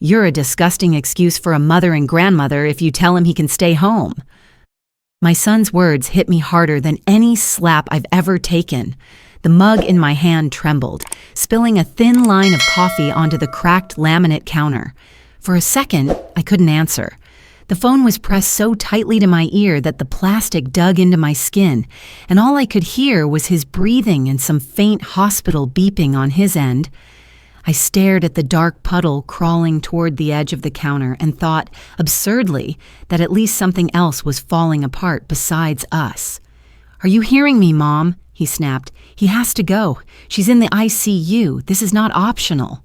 You're a disgusting excuse for a mother and grandmother if you tell him he can stay home." My son's words hit me harder than any slap I've ever taken. The mug in my hand trembled, spilling a thin line of coffee onto the cracked laminate counter. For a second, I couldn't answer. The phone was pressed so tightly to my ear that the plastic dug into my skin, and all I could hear was his breathing and some faint hospital beeping on his end. I stared at the dark puddle crawling toward the edge of the counter and thought, absurdly, that at least something else was falling apart besides us. "Are you hearing me, Mom?" he snapped. "He has to go. She's in the ICU. This is not optional."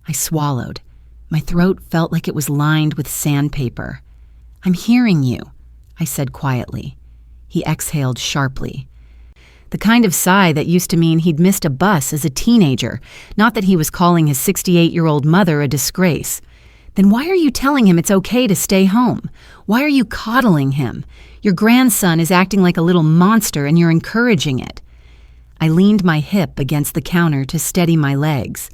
I swallowed. My throat felt like it was lined with sandpaper. "I'm hearing you," I said quietly. He exhaled sharply. The kind of sigh that used to mean he'd missed a bus as a teenager, not that he was calling his 68-year-old mother a disgrace. "Then why are you telling him it's okay to stay home? Why are you coddling him? Your grandson is acting like a little monster and you're encouraging it." I leaned my hip against the counter to steady my legs.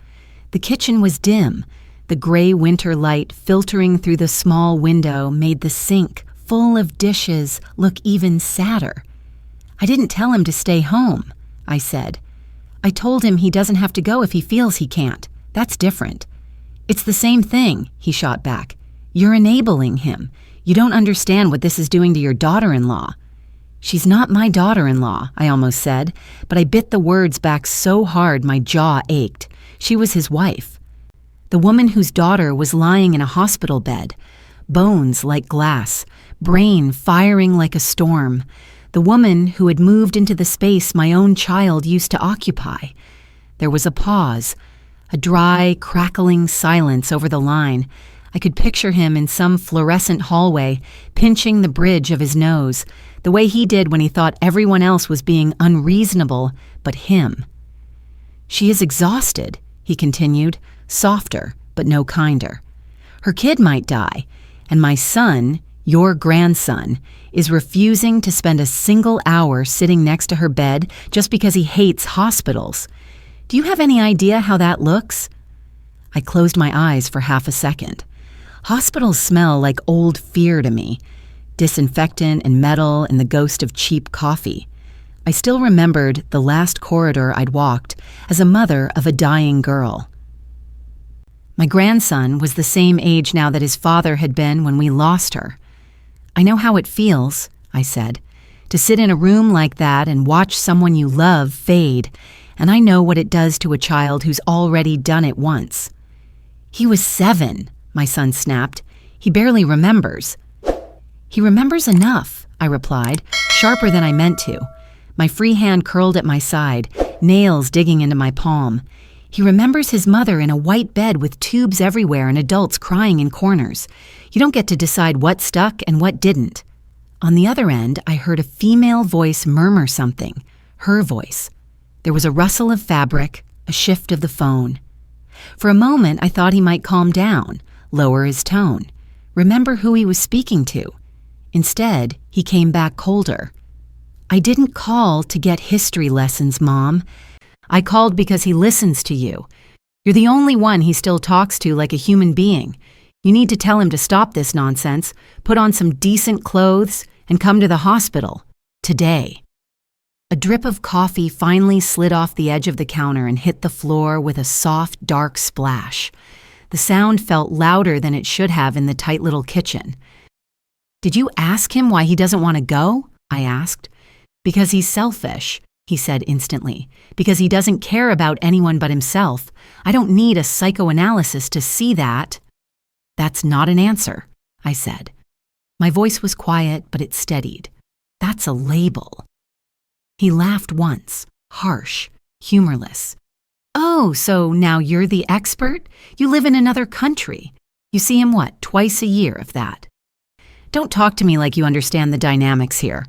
The kitchen was dim. The gray winter light filtering through the small window made the sink, full of dishes, look even sadder. "I didn't tell him to stay home," I said. "I told him he doesn't have to go if he feels he can't. That's different." "It's the same thing," he shot back. "You're enabling him. You don't understand what this is doing to your daughter-in-law." "She's not my daughter-in-law," I almost said, but I bit the words back so hard my jaw ached. She was his wife. The woman whose daughter was lying in a hospital bed, bones like glass, brain firing like a storm. The woman who had moved into the space my own child used to occupy. There was a pause, a dry, crackling silence over the line. I could picture him in some fluorescent hallway, pinching the bridge of his nose, the way he did when he thought everyone else was being unreasonable but him. "She is exhausted," he continued, softer but no kinder. "Her kid might die, and my son, your grandson, is refusing to spend a single hour sitting next to her bed just because he hates hospitals. Do you have any idea how that looks?" I closed my eyes for half a second. Hospitals smell like old fear to me, disinfectant and metal and the ghost of cheap coffee. I still remembered the last corridor I'd walked as a mother of a dying girl. My grandson was the same age now that his father had been when we lost her. "I know how it feels," I said, "to sit in a room like that and watch someone you love fade, and I know what it does to a child who's already done it once." "He was 7, my son snapped. "He barely remembers." "He remembers enough," I replied, sharper than I meant to. My free hand curled at my side, nails digging into my palm. "He remembers his mother in a white bed with tubes everywhere and adults crying in corners. You don't get to decide what stuck and what didn't." On the other end, I heard a female voice murmur something, her voice. There was a rustle of fabric, a shift of the phone. For a moment, I thought he might calm down, lower his tone, remember who he was speaking to. Instead, he came back colder. "I didn't call to get history lessons, Mom. I called because he listens to you. You're the only one he still talks to like a human being. You need to tell him to stop this nonsense, put on some decent clothes, and come to the hospital. Today." A drip of coffee finally slid off the edge of the counter and hit the floor with a soft, dark splash. The sound felt louder than it should have in the tight little kitchen. "Did you ask him why he doesn't want to go?" I asked. "Because he's selfish," he said instantly. "Because he doesn't care about anyone but himself. I don't need a psychoanalysis to see that." "That's not an answer," I said. My voice was quiet, but it steadied. "That's a label." He laughed once, harsh, humorless. "Oh, so now you're the expert? You live in another country. You see him, what, twice a year, if that? Don't talk to me like you understand the dynamics here."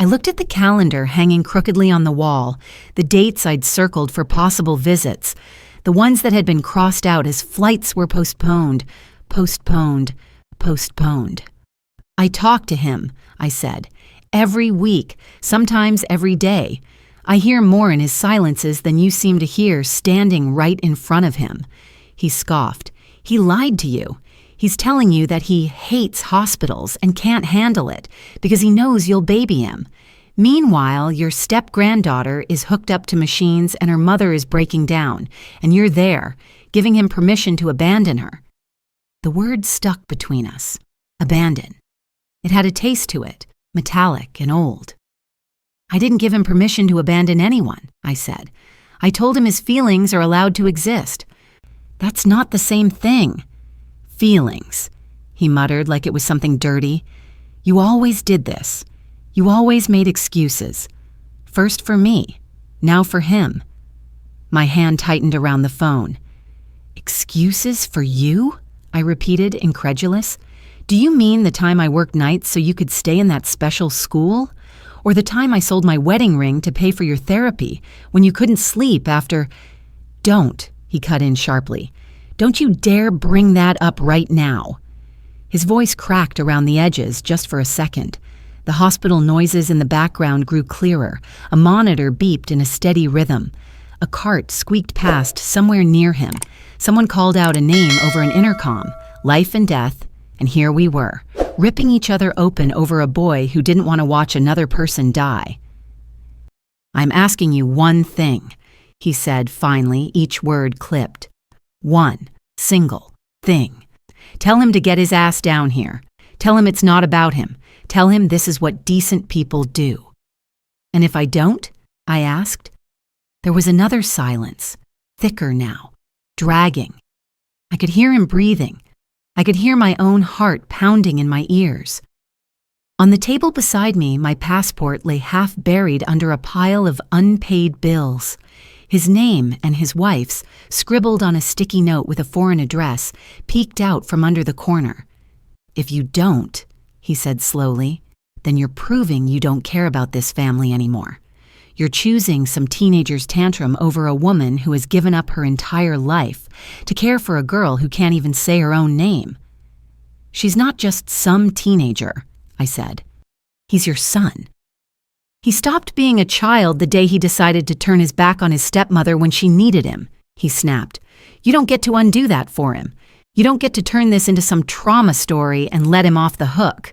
I looked at the calendar hanging crookedly on the wall, the dates I'd circled for possible visits, the ones that had been crossed out as flights were postponed. "I talk to him," I said, "every week, sometimes every day. I hear more in his silences than you seem to hear standing right in front of him." He scoffed. He lied to you. He's telling you that he hates hospitals and can't handle it because he knows you'll baby him. Meanwhile, your step-granddaughter is hooked up to machines and her mother is breaking down, and you're there, giving him permission to abandon her. The word stuck between us. Abandon. It had a taste to it, metallic and old. I didn't give him permission to abandon anyone, I said. I told him his feelings are allowed to exist. That's not the same thing. Feelings, he muttered like it was something dirty. You always did this. You always made excuses. First for me, now for him. My hand tightened around the phone. Excuses for you? I repeated, incredulous. Do you mean the time I worked nights so you could stay in that special school? Or the time I sold my wedding ring to pay for your therapy when you couldn't sleep after— Don't, he cut in sharply. Don't you dare bring that up right now. His voice cracked around the edges just for a second. The hospital noises in the background grew clearer. A monitor beeped in a steady rhythm. A cart squeaked past somewhere near him. Someone called out a name over an intercom, life and death, and here we were, ripping each other open over a boy who didn't want to watch another person die. I'm asking you one thing, he said finally, each word clipped. One single thing. Tell him to get his ass down here. Tell him it's not about him. Tell him this is what decent people do. And if I don't? I asked. There was another silence, thicker now, dragging. I could hear him breathing. I could hear my own heart pounding in my ears. On the table beside me, my passport lay half buried under a pile of unpaid bills. His name and his wife's, scribbled on a sticky note with a foreign address, peeked out from under the corner. If you don't, he said slowly, then you're proving you don't care about this family anymore. You're choosing some teenager's tantrum over a woman who has given up her entire life to care for a girl who can't even say her own name. She's not just some teenager, I said. He's your son. He stopped being a child the day he decided to turn his back on his stepmother when she needed him, he snapped. You don't get to undo that for him. You don't get to turn this into some trauma story and let him off the hook.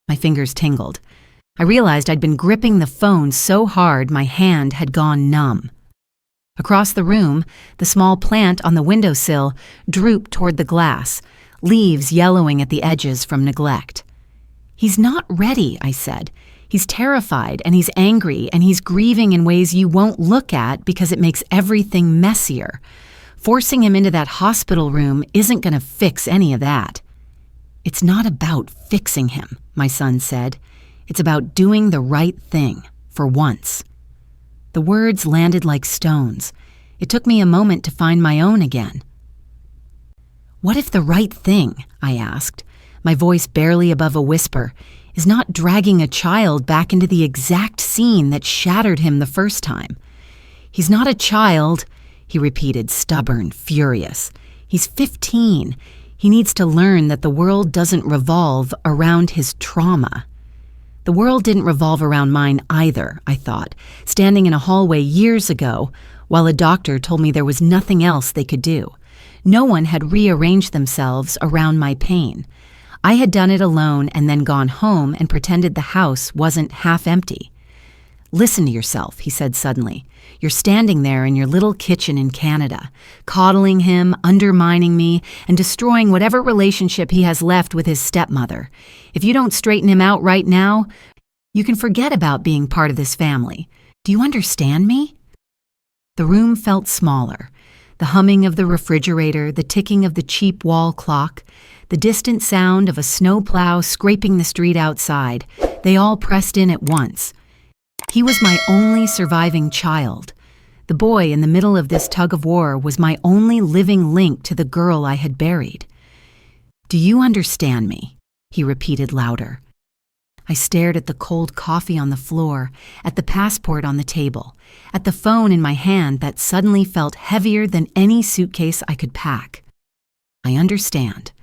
My fingers tingled. I realized I'd been gripping the phone so hard my hand had gone numb. Across the room, the small plant on the windowsill drooped toward the glass, leaves yellowing at the edges from neglect. He's not ready, I said. He's terrified and he's angry and he's grieving in ways you won't look at because it makes everything messier. Forcing him into that hospital room isn't going to fix any of that. It's not about fixing him, my son said. It's about doing the right thing, for once. The words landed like stones. It took me a moment to find my own again. What if the right thing, I asked, my voice barely above a whisper, is not dragging a child back into the exact scene that shattered him the first time? He's not a child, he repeated, stubborn, furious. He's 15. He needs to learn that the world doesn't revolve around his trauma. The world didn't revolve around mine either, I thought, standing in a hallway years ago while a doctor told me there was nothing else they could do. No one had rearranged themselves around my pain. I had done it alone and then gone home and pretended the house wasn't half empty. Listen to yourself, he said suddenly. You're standing there in your little kitchen in Canada, coddling him, undermining me, and destroying whatever relationship he has left with his stepmother. If you don't straighten him out right now, you can forget about being part of this family. Do you understand me? The room felt smaller. The humming of the refrigerator, the ticking of the cheap wall clock, the distant sound of a snowplow scraping the street outside, they all pressed in at once. He was my only surviving child. The boy in the middle of this tug-of-war was my only living link to the girl I had buried. Do you understand me? He repeated louder. I stared at the cold coffee on the floor, at the passport on the table, at the phone in my hand that suddenly felt heavier than any suitcase I could pack. I understand,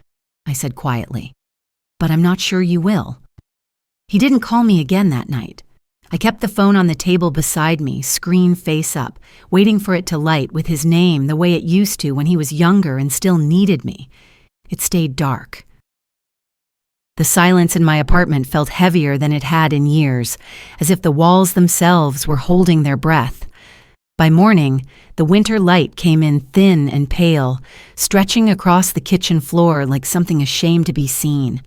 I said quietly, but I'm not sure you will. He didn't call me again that night. I kept the phone on the table beside me, screen face up, waiting for it to light with his name the way it used to when he was younger and still needed me. It stayed dark. The silence in my apartment felt heavier than it had in years, as if the walls themselves were holding their breath. By morning, the winter light came in thin and pale, stretching across the kitchen floor like something ashamed to be seen.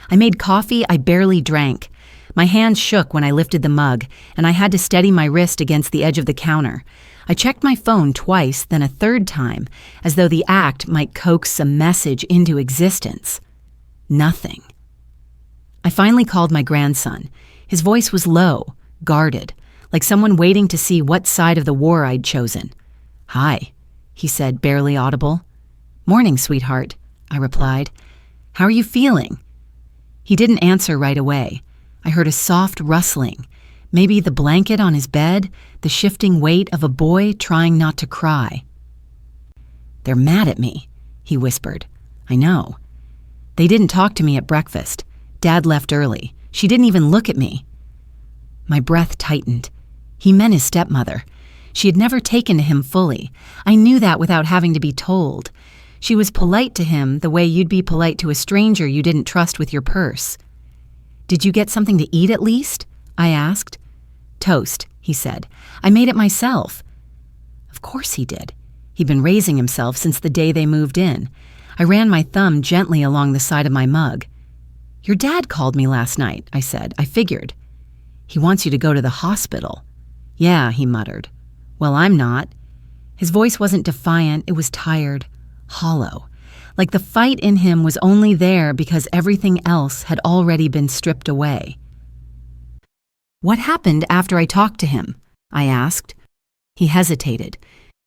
I made coffee I barely drank. My hands shook when I lifted the mug, and I had to steady my wrist against the edge of the counter. I checked my phone twice, then a third time, as though the act might coax some message into existence. Nothing. I finally called my grandson. His voice was low, guarded, like someone waiting to see what side of the war I'd chosen. "Hi," he said, barely audible. "Morning, sweetheart," I replied. "How are you feeling?" He didn't answer right away. I heard a soft rustling, maybe the blanket on his bed, the shifting weight of a boy trying not to cry. "They're mad at me," he whispered. "I know. They didn't talk to me at breakfast. Dad left early. She didn't even look at me." My breath tightened. He meant his stepmother. She had never taken to him fully. I knew that without having to be told. She was polite to him the way you'd be polite to a stranger you didn't trust with your purse. "Did you get something to eat at least?" I asked. "Toast," he said. "I made it myself." Of course he did. He'd been raising himself since the day they moved in. I ran my thumb gently along the side of my mug. "Your dad called me last night," I said. "I figured." "He wants you to go to the hospital." "Yeah," he muttered. "Well, I'm not." His voice wasn't defiant, it was tired, hollow, like the fight in him was only there because everything else had already been stripped away. "What happened after I talked to him?" I asked. He hesitated.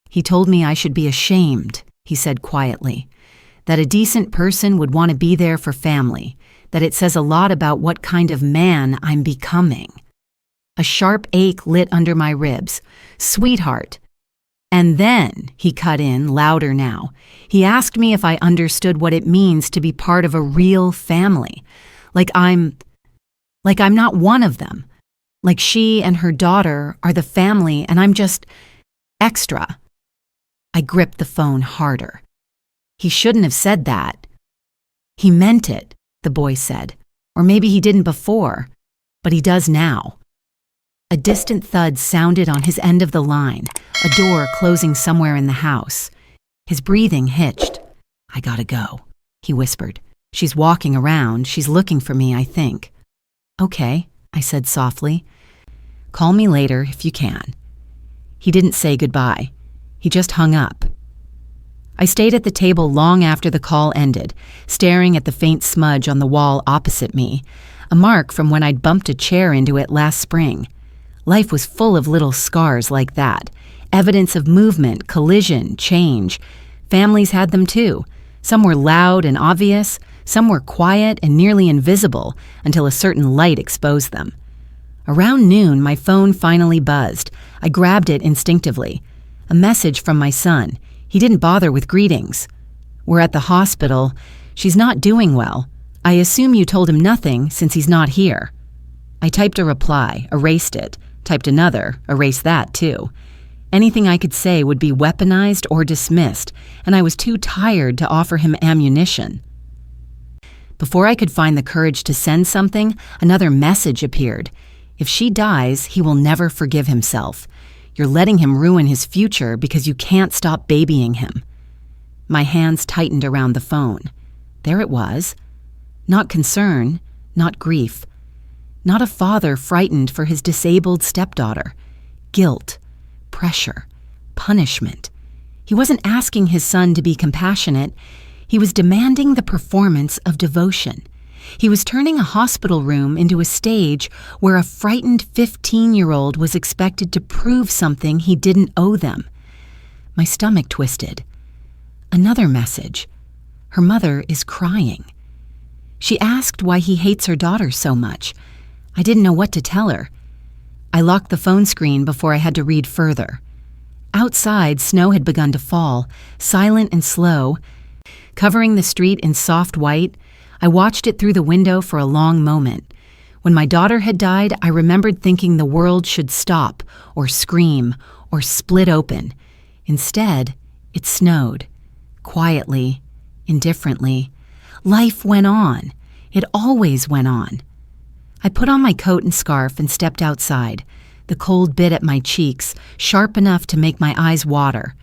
"He told me I should be ashamed," he said quietly, "that a decent person would want to be there for family, that it says a lot about what kind of man I'm becoming." A sharp ache lit under my ribs. "Sweetheart." And then, he cut in, louder now, he asked me if I understood what it means to be part of a real family. Like I'm not one of them. Like she and her daughter are the family and I'm just extra. I gripped the phone harder. "He shouldn't have said that." "He meant it," the boy said. "Or maybe he didn't before, but he does now." A distant thud sounded on his end of the line, a door closing somewhere in the house. His breathing hitched. "I gotta go," he whispered. "She's walking around. She's looking for me, I think." "Okay," I said softly. "Call me later if you can." He didn't say goodbye. He just hung up. I stayed at the table long after the call ended, staring at the faint smudge on the wall opposite me, a mark from when I'd bumped a chair into it last spring. Life was full of little scars like that, evidence of movement, collision, change. Families had them too. Some were loud and obvious, some were quiet and nearly invisible until a certain light exposed them. Around noon, my phone finally buzzed. I grabbed it instinctively. A message from my son. He didn't bother with greetings. "We're at the hospital. She's not doing well. I assume you told him nothing since he's not here." I typed a reply, erased it, typed another, erased that too. Anything I could say would be weaponized or dismissed, and I was too tired to offer him ammunition. Before I could find the courage to send something, another message appeared. "If she dies, he will never forgive himself. You're letting him ruin his future because you can't stop babying him." My hands tightened around the phone. There it was. Not concern, not grief. Not a father frightened for his disabled stepdaughter. Guilt, pressure, punishment. He wasn't asking his son to be compassionate. He was demanding the performance of devotion. He was turning a hospital room into a stage where a frightened 15-year-old was expected to prove something he didn't owe them. My stomach twisted. Another message. Her mother is crying. She asked why he hates her daughter so much. I didn't know what to tell her. I locked the phone screen before I had to read further. Outside, snow had begun to fall, silent and slow. Covering the street in soft white, I watched it through the window for a long moment. When my daughter had died, I remembered thinking the world should stop, or scream, or split open. Instead, it snowed. Quietly, indifferently. Life went on. It always went on. I put on my coat and scarf and stepped outside. The cold bit at my cheeks, sharp enough to make my eyes water.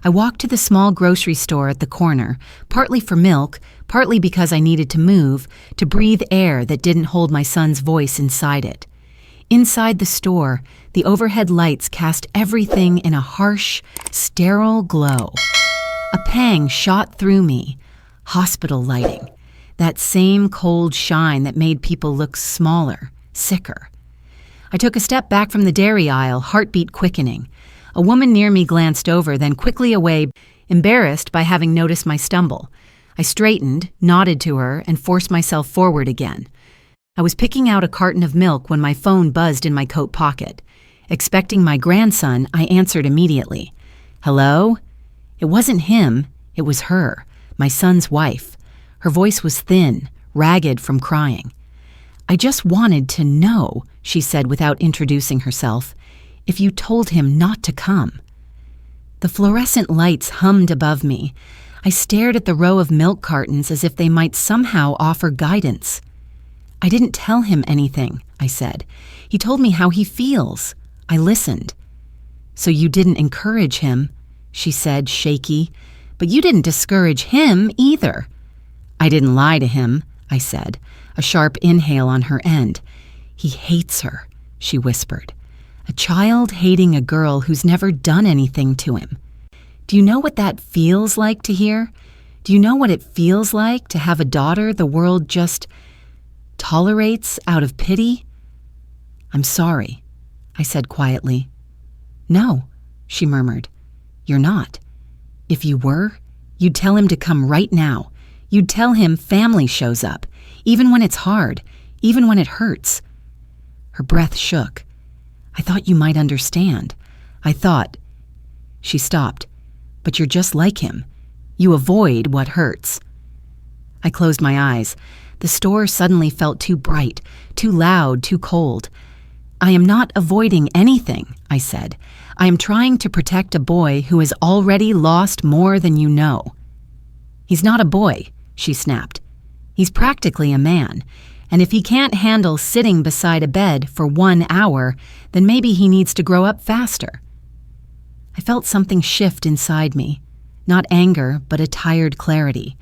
I walked to the small grocery store at the corner, partly for milk, partly because I needed to move, to breathe air that didn't hold my son's voice inside it. Inside the store, the overhead lights cast everything in a harsh, sterile glow. A pang shot through me. Hospital lighting. That same cold shine that made people look smaller, sicker. I took a step back from the dairy aisle, heartbeat quickening. A woman near me glanced over, then quickly away, embarrassed by having noticed my stumble. I straightened, nodded to her, and forced myself forward again. I was picking out a carton of milk when my phone buzzed in my coat pocket. Expecting my grandson, I answered immediately. "Hello?" It wasn't him, it was her, my son's wife. Her voice was thin, ragged from crying. "I just wanted to know," she said without introducing herself, "if you told him not to come." The fluorescent lights hummed above me. I stared at the row of milk cartons as if they might somehow offer guidance. "I didn't tell him anything," I said. "He told me how he feels." I listened. "So you didn't encourage him," she said, shaky. "But you didn't discourage him either." "I didn't lie to him," I said, a sharp inhale on her end. "He hates her," she whispered. "A child hating a girl who's never done anything to him. Do you know what that feels like to hear? Do you know what it feels like to have a daughter the world just tolerates out of pity?" "I'm sorry," I said quietly. "No," she murmured. "You're not. If you were, you'd tell him to come right now. You'd tell him family shows up, even when it's hard, even when it hurts." Her breath shook. "I thought you might understand. I thought—" She stopped. "But you're just like him. You avoid what hurts." I closed my eyes. The store suddenly felt too bright, too loud, too cold. "I am not avoiding anything," I said. "I am trying to protect a boy who has already lost more than you know." "He's not a boy," she snapped. "He's practically a man. And if he can't handle sitting beside a bed for 1 hour, then maybe he needs to grow up faster." I felt something shift inside me. Not anger, but a tired clarity.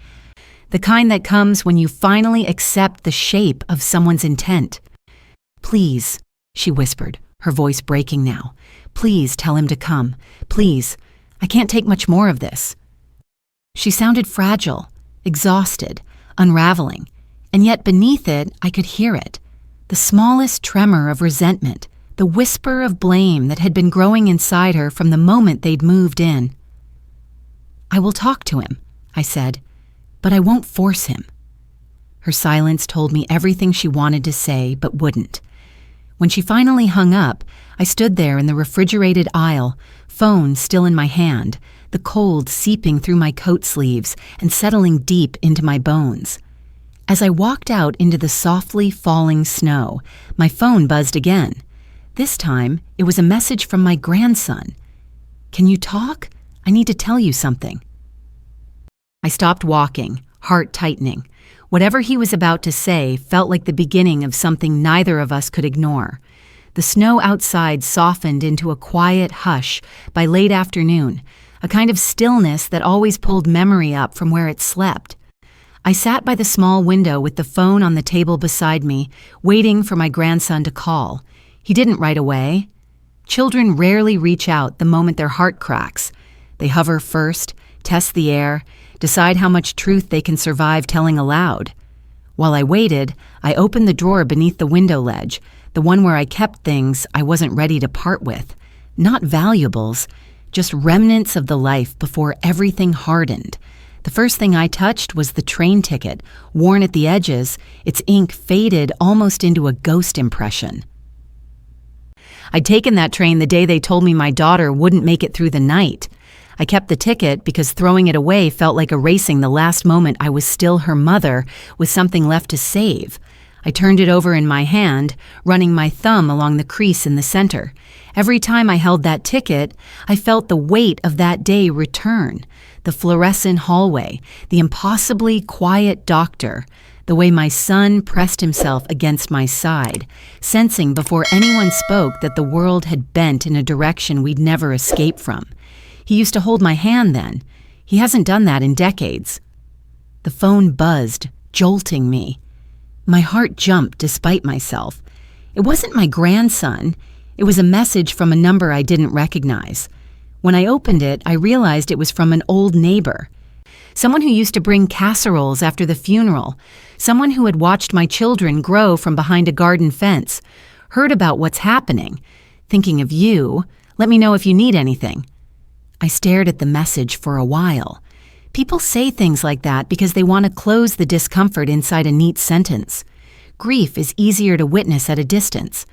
The kind that comes when you finally accept the shape of someone's intent. "Please," she whispered, her voice breaking now. "Please tell him to come. Please. I can't take much more of this." She sounded fragile, exhausted, unraveling, and yet beneath it I could hear it. The smallest tremor of resentment, the whisper of blame that had been growing inside her from the moment they'd moved in. "I will talk to him," I said, "but I won't force him." Her silence told me everything she wanted to say but wouldn't. When she finally hung up, I stood there in the refrigerated aisle, phone still in my hand, the cold seeping through my coat sleeves and settling deep into my bones. As I walked out into the softly falling snow, my phone buzzed again. This time, it was a message from my grandson. "Can you talk? I need to tell you something." I stopped walking, heart tightening. Whatever he was about to say felt like the beginning of something neither of us could ignore. The snow outside softened into a quiet hush by late afternoon, a kind of stillness that always pulled memory up from where it slept. I sat by the small window with the phone on the table beside me, waiting for my grandson to call. He didn't right away. Children rarely reach out the moment their heart cracks. They hover first, test the air, decide how much truth they can survive telling aloud. While I waited, I opened the drawer beneath the window ledge, the one where I kept things I wasn't ready to part with. Not valuables, just remnants of the life before everything hardened. The first thing I touched was the train ticket, worn at the edges, its ink faded almost into a ghost impression. I'd taken that train the day they told me my daughter wouldn't make it through the night. I kept the ticket because throwing it away felt like erasing the last moment I was still her mother with something left to save. I turned it over in my hand, running my thumb along the crease in the center. Every time I held that ticket, I felt the weight of that day return. The fluorescent hallway, the impossibly quiet doctor, the way my son pressed himself against my side, sensing before anyone spoke that the world had bent in a direction we'd never escape from. He used to hold my hand then. He hasn't done that in decades. The phone buzzed, jolting me. My heart jumped despite myself. It wasn't my grandson. It was a message from a number I didn't recognize. When I opened it, I realized it was from an old neighbor. Someone who used to bring casseroles after the funeral. Someone who had watched my children grow from behind a garden fence. Heard about what's happening. Thinking of you. Let me know if you need anything. I stared at the message for a while. People say things like that because they want to close the discomfort inside a neat sentence. Grief is easier to witness at a distance.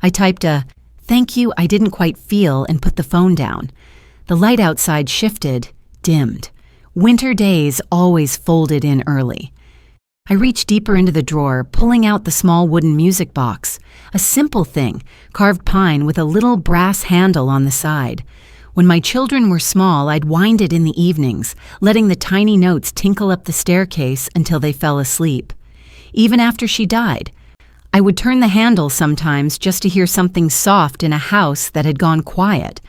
I typed a "thank you, I didn't quite feel," and put the phone down. The light outside shifted, dimmed. Winter days always folded in early. I reached deeper into the drawer, pulling out the small wooden music box. A simple thing, carved pine with a little brass handle on the side. When my children were small, I'd wind it in the evenings, letting the tiny notes tinkle up the staircase until they fell asleep. Even after she died, I would turn the handle sometimes just to hear something soft in a house that had gone quiet.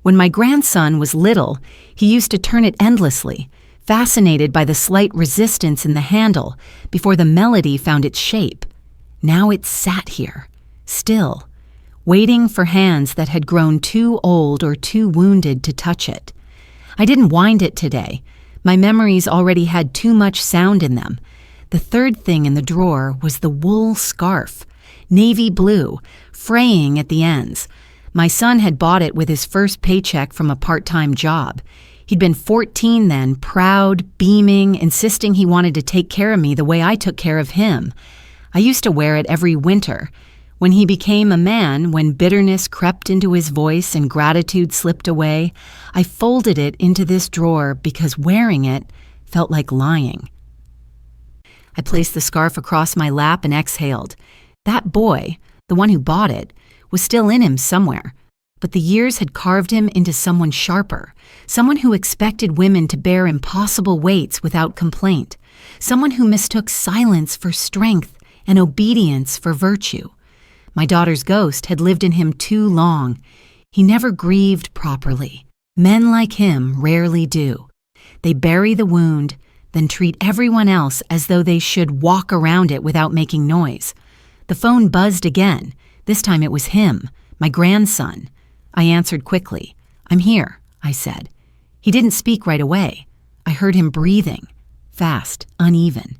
When my grandson was little, he used to turn it endlessly, fascinated by the slight resistance in the handle before the melody found its shape. Now it sat here, still, waiting for hands that had grown too old or too wounded to touch it. I didn't wind it today. My memories already had too much sound in them. The third thing in the drawer was the wool scarf, navy blue, fraying at the ends. My son had bought it with his first paycheck from a part-time job. He'd been 14 then, proud, beaming, insisting he wanted to take care of me the way I took care of him. I used to wear it every winter. When he became a man, when bitterness crept into his voice and gratitude slipped away, I folded it into this drawer because wearing it felt like lying. I placed the scarf across my lap and exhaled. That boy, the one who bought it, was still in him somewhere, but the years had carved him into someone sharper, someone who expected women to bear impossible weights without complaint, someone who mistook silence for strength and obedience for virtue. My daughter's ghost had lived in him too long. He never grieved properly. Men like him rarely do. They bury the wound, then treat everyone else as though they should walk around it without making noise. The phone buzzed again. This time it was him, my grandson. I answered quickly. "I'm here," I said. He didn't speak right away. I heard him breathing, fast, uneven.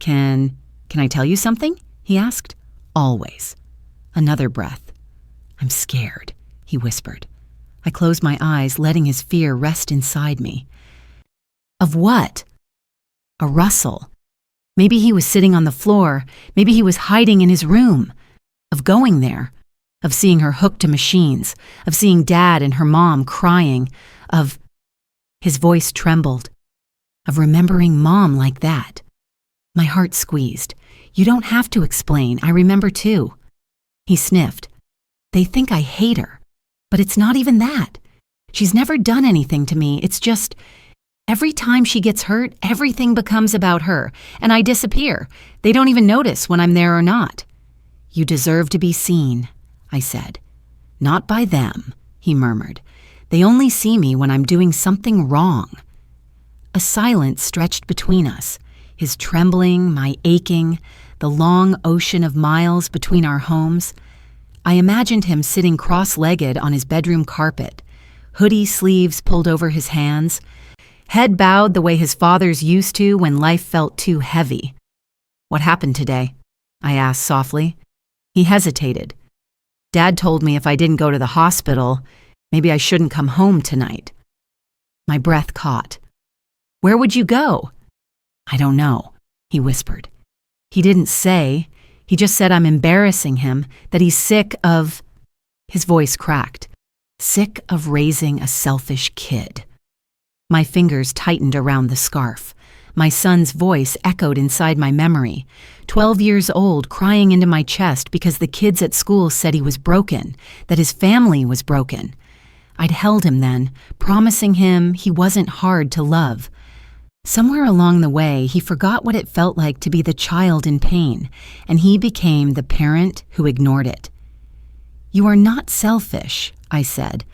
Can I tell you something?" he asked. "Always." Another breath. "I'm scared," he whispered. I closed my eyes, letting his fear rest inside me. Of what? A rustle. Maybe he was sitting on the floor. Maybe he was hiding in his room. Of going there. Of seeing her hooked to machines. Of seeing Dad and her mom crying. Of... His voice trembled. Of remembering Mom like that. My heart squeezed. "You don't have to explain. I remember too." He sniffed. "They think I hate her. But it's not even that. She's never done anything to me. It's just... Every time she gets hurt, everything becomes about her, and I disappear. They don't even notice when I'm there or not." "You deserve to be seen," I said. "Not by them," he murmured. "They only see me when I'm doing something wrong." A silence stretched between us, his trembling, my aching, the long ocean of miles between our homes. I imagined him sitting cross-legged on his bedroom carpet, hoodie sleeves pulled over his hands, head bowed the way his fathers used to when life felt too heavy. "What happened today?" I asked softly. He hesitated. "Dad told me if I didn't go to the hospital, maybe I shouldn't come home tonight." My breath caught. "Where would you go?" "I don't know," he whispered. He didn't say. He just said I'm embarrassing him, that he's sick of... His voice cracked. Sick of raising a selfish kid. My fingers tightened around the scarf. My son's voice echoed inside my memory. 12 years old, crying into my chest because the kids at school said he was broken, that his family was broken. I'd held him then, promising him he wasn't hard to love. Somewhere along the way, he forgot what it felt like to be the child in pain, and he became the parent who ignored it. "You are not selfish," I said,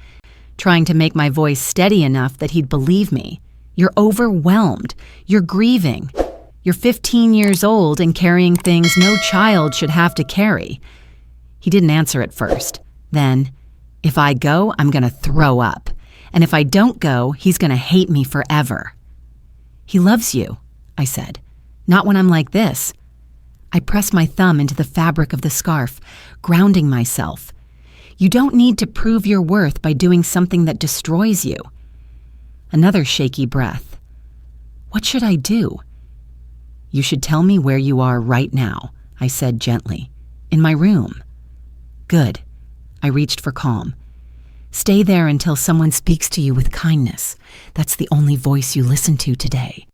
trying to make my voice steady enough that he'd believe me. "You're overwhelmed. You're grieving. You're 15 years old and carrying things no child should have to carry." He didn't answer at first. Then, "If I go, I'm going to throw up. And if I don't go, he's going to hate me forever." "He loves you," I said. "Not when I'm like this." I pressed my thumb into the fabric of the scarf, grounding myself. "You don't need to prove your worth by doing something that destroys you." Another shaky breath. "What should I do?" "You should tell me where you are right now," I said gently. "In my room." "Good." I reached for calm. "Stay there until someone speaks to you with kindness. That's the only voice you listen to today."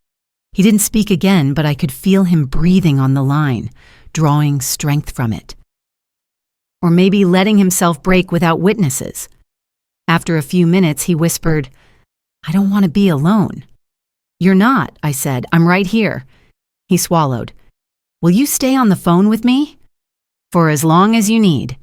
He didn't speak again, but I could feel him breathing on the line, drawing strength from it. Or maybe letting himself break without witnesses. After a few minutes, he whispered, "I don't want to be alone." "You're not," I said. "I'm right here." He swallowed. "Will you stay on the phone with me?" "For as long as you need."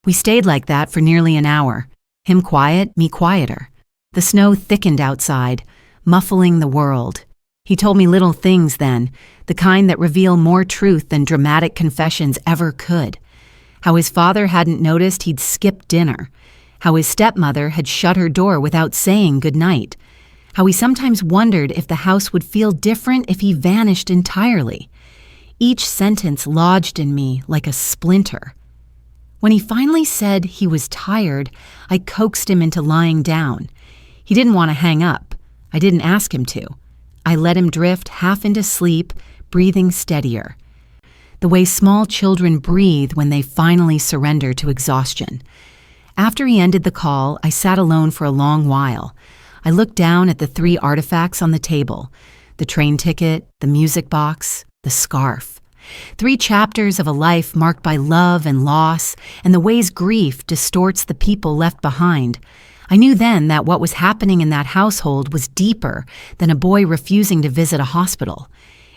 We stayed like that for nearly an hour. Him quiet, me quieter. The snow thickened outside, muffling the world. He told me little things then, the kind that reveal more truth than dramatic confessions ever could. How his father hadn't noticed he'd skipped dinner. How his stepmother had shut her door without saying goodnight. How he sometimes wondered if the house would feel different if he vanished entirely. Each sentence lodged in me like a splinter. When he finally said he was tired, I coaxed him into lying down. He didn't want to hang up. I didn't ask him to. I let him drift half into sleep, breathing steadier. The way small children breathe when they finally surrender to exhaustion. After he ended the call, I sat alone for a long while. I looked down at the 3 artifacts on the table: the train ticket, the music box, the scarf. 3 chapters of a life marked by love and loss, and the ways grief distorts the people left behind. I knew then that what was happening in that household was deeper than a boy refusing to visit a hospital.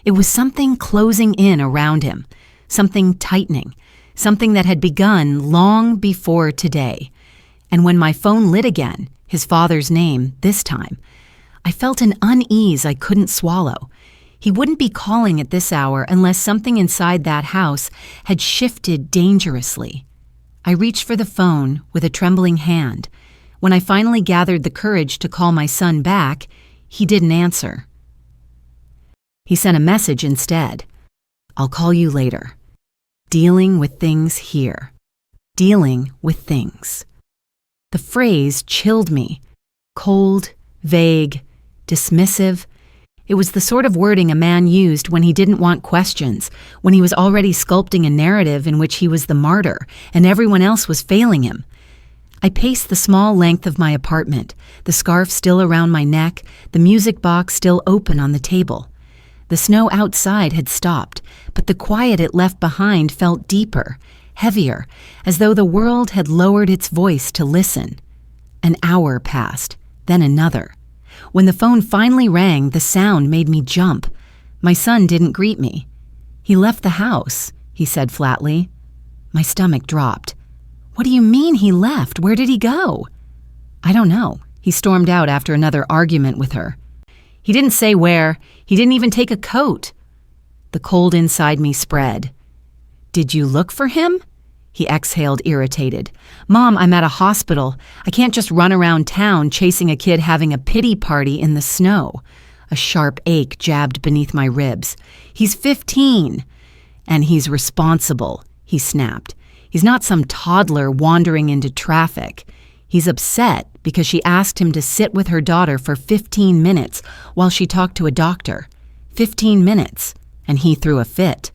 It was something closing in around him, something tightening, something that had begun long before today. And when my phone lit again, his father's name this time, I felt an unease I couldn't swallow. He wouldn't be calling at this hour unless something inside that house had shifted dangerously. I reached for the phone with a trembling hand. When I finally gathered the courage to call my son back, he didn't answer. He sent a message instead. "I'll call you later. Dealing with things here. Dealing with things." The phrase chilled me. Cold, vague, dismissive. It was the sort of wording a man used when he didn't want questions, when he was already sculpting a narrative in which he was the martyr and everyone else was failing him. I paced the small length of my apartment, the scarf still around my neck, the music box still open on the table. The snow outside had stopped, but the quiet it left behind felt deeper, heavier, as though the world had lowered its voice to listen. An hour passed, then another. When the phone finally rang, the sound made me jump. My son didn't greet me. "He left the house," he said flatly. My stomach dropped. "What do you mean he left? Where did he go?" "I don't know. He stormed out after another argument with her." "He didn't say where. He didn't even take a coat." The cold inside me spread. "Did you look for him?" He exhaled, irritated. "Mom, I'm at a hospital. I can't just run around town chasing a kid having a pity party in the snow." A sharp ache jabbed beneath my ribs. "He's 15. "And he's responsible," he snapped. "He's not some toddler wandering into traffic. He's upset because she asked him to sit with her daughter for 15 minutes while she talked to a doctor. 15 minutes, and he threw a fit."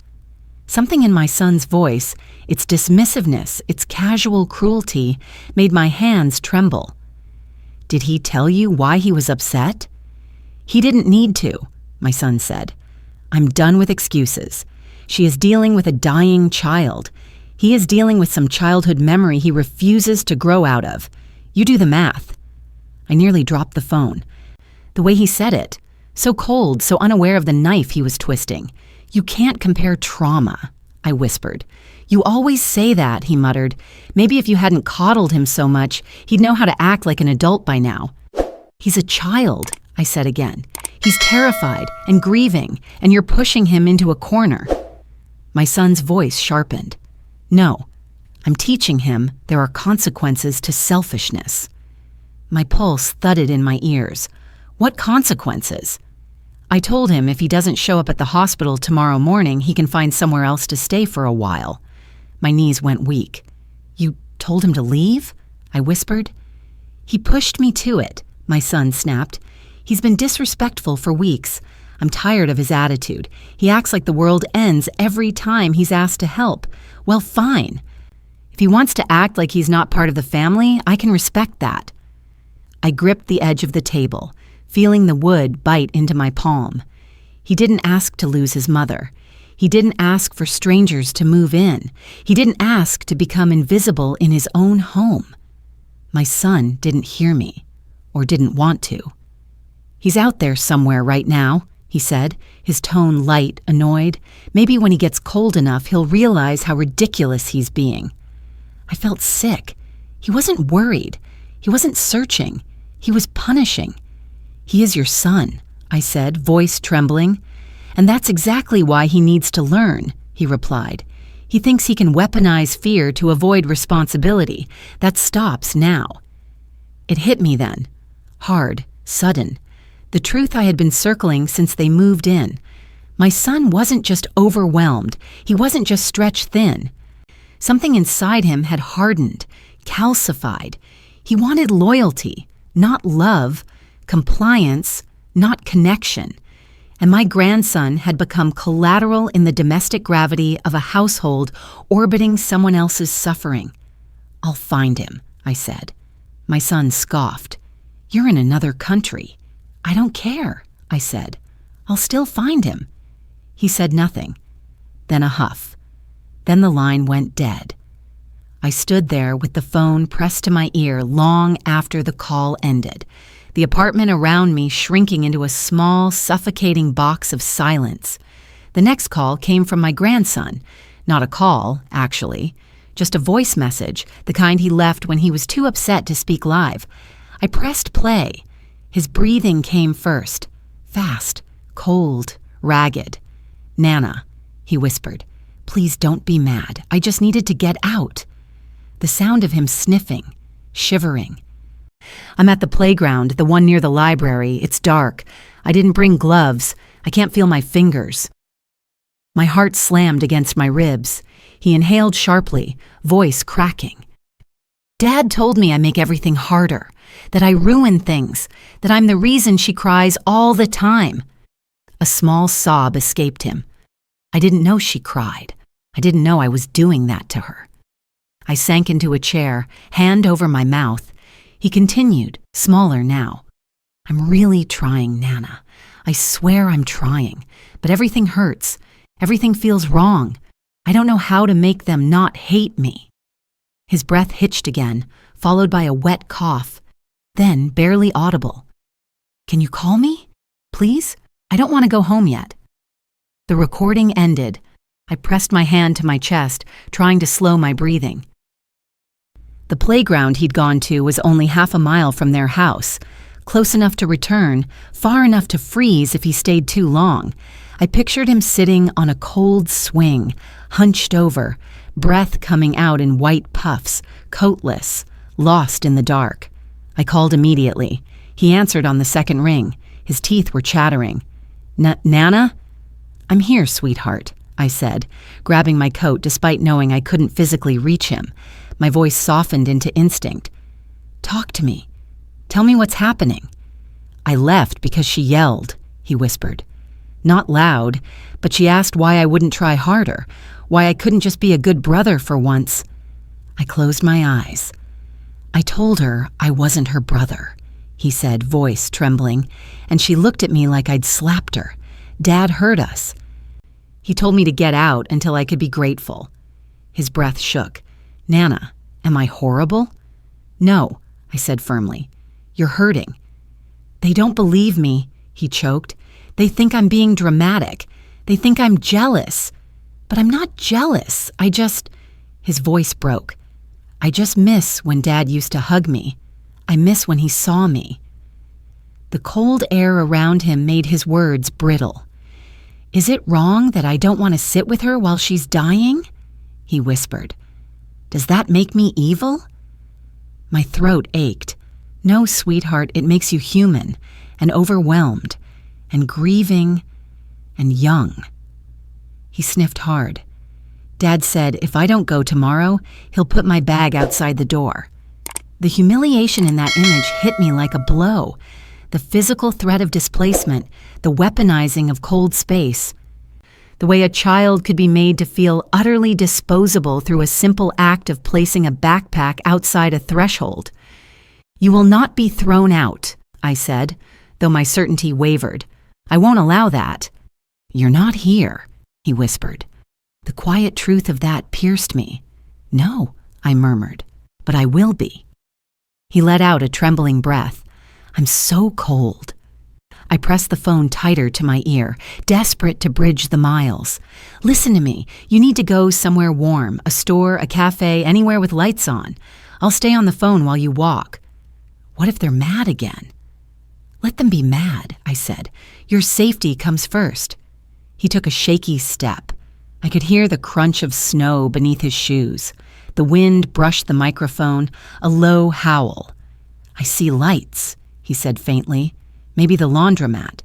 Something in my son's voice, its dismissiveness, its casual cruelty, made my hands tremble. "Did he tell you why he was upset?" "He didn't need to." my son said. I'm done with excuses. She is dealing with a dying child. He is dealing with some childhood memory he refuses to grow out of. You do the math. I nearly dropped the phone. The way he said it, so cold, so unaware of the knife he was twisting. You can't compare trauma, I whispered. You always say that, he muttered. Maybe if you hadn't coddled him so much, he'd know how to act like an adult by now. He's a child, I said again. He's terrified and grieving, and you're pushing him into a corner. My son's voice sharpened. No, I'm teaching him there are consequences to selfishness. My pulse thudded in my ears. What consequences? I told him if he doesn't show up at the hospital tomorrow morning, he can find somewhere else to stay for a while. My knees went weak. You told him to leave? I whispered. He pushed me to it, my son snapped. He's been disrespectful for weeks. I'm tired of his attitude. He acts like the world ends every time he's asked to help. Well, fine. If he wants to act like he's not part of the family, I can respect that. I gripped the edge of the table, feeling the wood bite into my palm. He didn't ask to lose his mother. He didn't ask for strangers to move in. He didn't ask to become invisible in his own home. My son didn't hear me, or didn't want to. He's out there somewhere right now, he said, his tone light, annoyed. Maybe when he gets cold enough, he'll realize how ridiculous he's being. I felt sick. He wasn't worried. He wasn't searching. He was punishing. He is your son, I said, voice trembling. And that's exactly why he needs to learn, he replied. He thinks he can weaponize fear to avoid responsibility. That stops now. It hit me then. Hard, sudden. The truth I had been circling since they moved in. My son wasn't just overwhelmed. He wasn't just stretched thin. Something inside him had hardened, calcified. He wanted loyalty, not love, compliance, not connection. And my grandson had become collateral in the domestic gravity of a household orbiting someone else's suffering. I'll find him, I said. My son scoffed. You're in another country. I don't care, I said. I'll still find him. He said nothing. Then a huff. Then the line went dead. I stood there with the phone pressed to my ear long after the call ended, the apartment around me shrinking into a small, suffocating box of silence. The next call came from my grandson. Not a call, actually. Just a voice message, the kind he left when he was too upset to speak live. I pressed play. His breathing came first. Fast, cold, ragged. Nana, he whispered, please don't be mad. I just needed to get out. The sound of him sniffing, shivering. I'm at the playground, the one near the library. It's dark. I didn't bring gloves. I can't feel my fingers. My heart slammed against my ribs. He inhaled sharply, voice cracking. Dad told me I make everything harder, that I ruin things, that I'm the reason she cries all the time. A small sob escaped him. I didn't know she cried. I didn't know I was doing that to her. I sank into a chair, hand over my mouth. He continued, smaller now. I'm really trying, Nana. I swear I'm trying, but everything hurts. Everything feels wrong. I don't know how to make them not hate me. His breath hitched again, followed by a wet cough, then barely audible. Can you call me? Please? I don't want to go home yet. The recording ended. I pressed my hand to my chest, trying to slow my breathing. The playground he'd gone to was only half a mile from their house, close enough to return, far enough to freeze if he stayed too long. I pictured him sitting on a cold swing, hunched over, breath coming out in white puffs, coatless, lost in the dark. I called immediately. He answered on the second ring. His teeth were chattering. Nana? I'm here, sweetheart, I said, grabbing my coat despite knowing I couldn't physically reach him. My voice softened into instinct. Talk to me. Tell me what's happening. I left because she yelled, he whispered. Not loud, but she asked why I wouldn't try harder, why I couldn't just be a good brother for once. I closed my eyes. I told her I wasn't her brother, he said, voice trembling, and she looked at me like I'd slapped her. Dad hurt us. He told me to get out until I could be grateful. His breath shook. Nana, am I horrible? No, I said firmly. You're hurting. They don't believe me, he choked. They think I'm being dramatic. They think I'm jealous. But I'm not jealous. His voice broke. I just miss when Dad used to hug me. I miss when he saw me. The cold air around him made his words brittle. Is it wrong that I don't want to sit with her while she's dying? He whispered. Does that make me evil? My throat ached. No, sweetheart, it makes you human and overwhelmed and grieving and young. He sniffed hard. Dad said if I don't go tomorrow, he'll put my bag outside the door. The humiliation in that image hit me like a blow. The physical threat of displacement, the weaponizing of cold space, the way a child could be made to feel utterly disposable through a simple act of placing a backpack outside a threshold. You will not be thrown out, I said, though my certainty wavered. I won't allow that. You're not here, he whispered. The quiet truth of that pierced me. No, I murmured, but I will be. He let out a trembling breath. I'm so cold. I pressed the phone tighter to my ear, desperate to bridge the miles. Listen to me. You need to go somewhere warm, a store, a cafe, anywhere with lights on. I'll stay on the phone while you walk. What if they're mad again? Let them be mad, I said. Your safety comes first. He took a shaky step. I could hear the crunch of snow beneath his shoes. The wind brushed the microphone, a low howl. I see lights, he said faintly. Maybe the laundromat.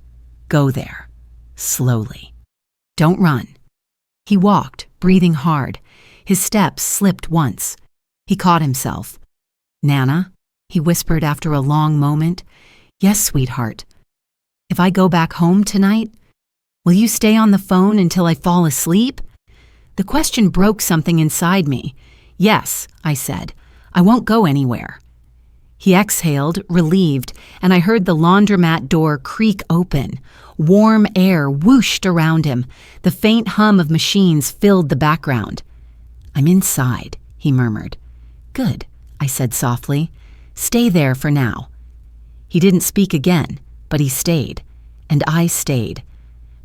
Go there. Slowly. Don't run. He walked, breathing hard. His steps slipped once. He caught himself. Nana, he whispered after a long moment. Yes, sweetheart. If I go back home tonight, will you stay on the phone until I fall asleep? The question broke something inside me. Yes, I said. I won't go anywhere. He exhaled, relieved, and I heard the laundromat door creak open. Warm air whooshed around him. The faint hum of machines filled the background. I'm inside, he murmured. Good, I said softly. Stay there for now. He didn't speak again, but he stayed, and I stayed.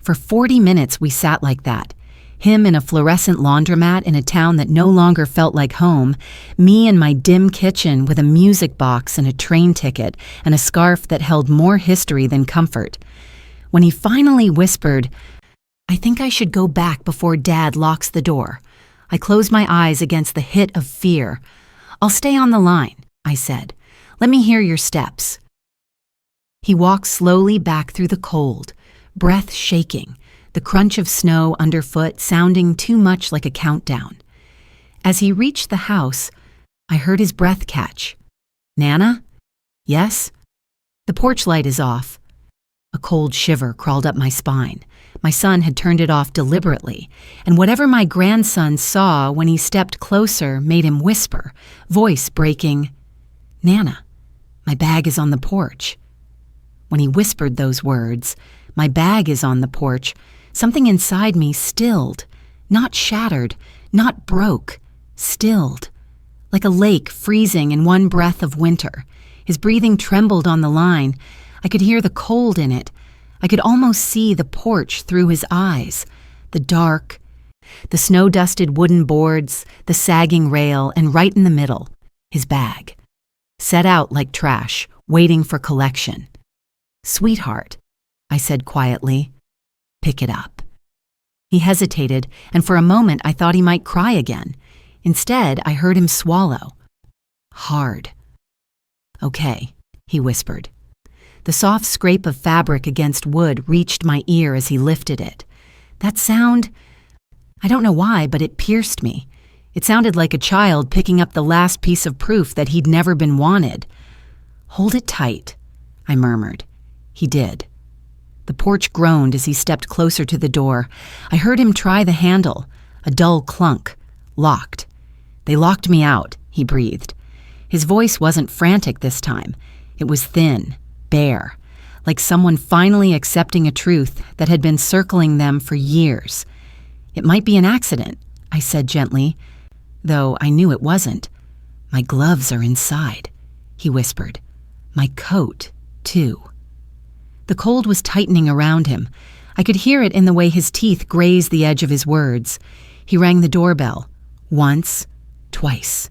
For 40 minutes we sat like that. Him in a fluorescent laundromat in a town that no longer felt like home, me in my dim kitchen with a music box and a train ticket and a scarf that held more history than comfort. When he finally whispered, I think I should go back before Dad locks the door, I closed my eyes against the hit of fear. I'll stay on the line, I said. Let me hear your steps. He walked slowly back through the cold, breath shaking, the crunch of snow underfoot sounding too much like a countdown. As he reached the house, I heard his breath catch. Nana? Yes? The porch light is off. A cold shiver crawled up my spine. My son had turned it off deliberately, and whatever my grandson saw when he stepped closer made him whisper, voice breaking, Nana, my bag is on the porch. When he whispered those words, my bag is on the porch, something inside me stilled, not shattered, not broke, stilled, like a lake freezing in one breath of winter. His breathing trembled on the line. I could hear the cold in it. I could almost see the porch through his eyes, the dark, the snow-dusted wooden boards, the sagging rail, and right in the middle, his bag, set out like trash, waiting for collection. Sweetheart, I said quietly, pick it up. He hesitated, and for a moment I thought he might cry again. Instead, I heard him swallow. Hard. Okay, he whispered. The soft scrape of fabric against wood reached my ear as he lifted it. That sound, I don't know why, but it pierced me. It sounded like a child picking up the last piece of proof that he'd never been wanted. Hold it tight, I murmured. He did. The porch groaned as he stepped closer to the door. I heard him try the handle, a dull clunk, locked. They locked me out, he breathed. His voice wasn't frantic this time. It was thin, bare, like someone finally accepting a truth that had been circling them for years. "It might be an accident," I said gently, though I knew it wasn't. "My gloves are inside," he whispered. "My coat, too." The cold was tightening around him. I could hear it in the way his teeth grazed the edge of his words. He rang the doorbell. Once, twice,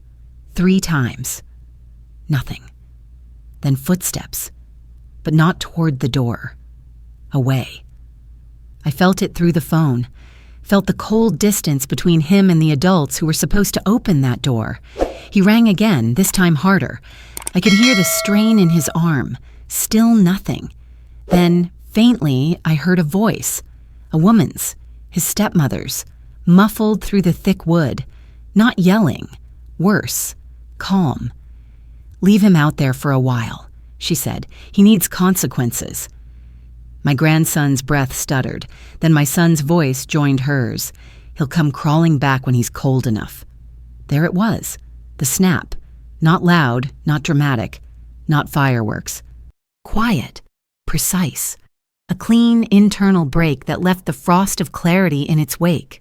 3 times. Nothing. Then footsteps, but not toward the door. Away. I felt it through the phone, felt the cold distance between him and the adults who were supposed to open that door. He rang again, this time harder. I could hear the strain in his arm. Still nothing. Then, faintly, I heard a voice. A woman's, his stepmother's, muffled through the thick wood. Not yelling. Worse. Calm. "Leave him out there for a while," she said. "He needs consequences." My grandson's breath stuttered. Then my son's voice joined hers. "He'll come crawling back when he's cold enough." There it was. The snap. Not loud, not dramatic, not fireworks. Quiet. Precise. A clean internal break that left the frost of clarity in its wake.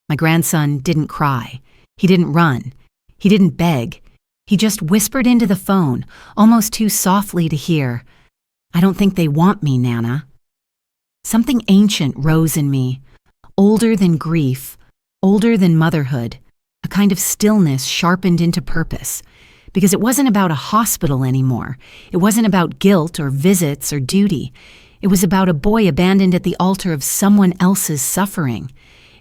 My grandson didn't cry. He didn't run. He didn't beg. He just whispered into the phone, almost too softly to hear. "I don't think they want me, Nana." Something ancient rose in me, older than grief, older than motherhood, a kind of stillness sharpened into purpose. Because it wasn't about a hospital anymore. It wasn't about guilt or visits or duty. It was about a boy abandoned at the altar of someone else's suffering.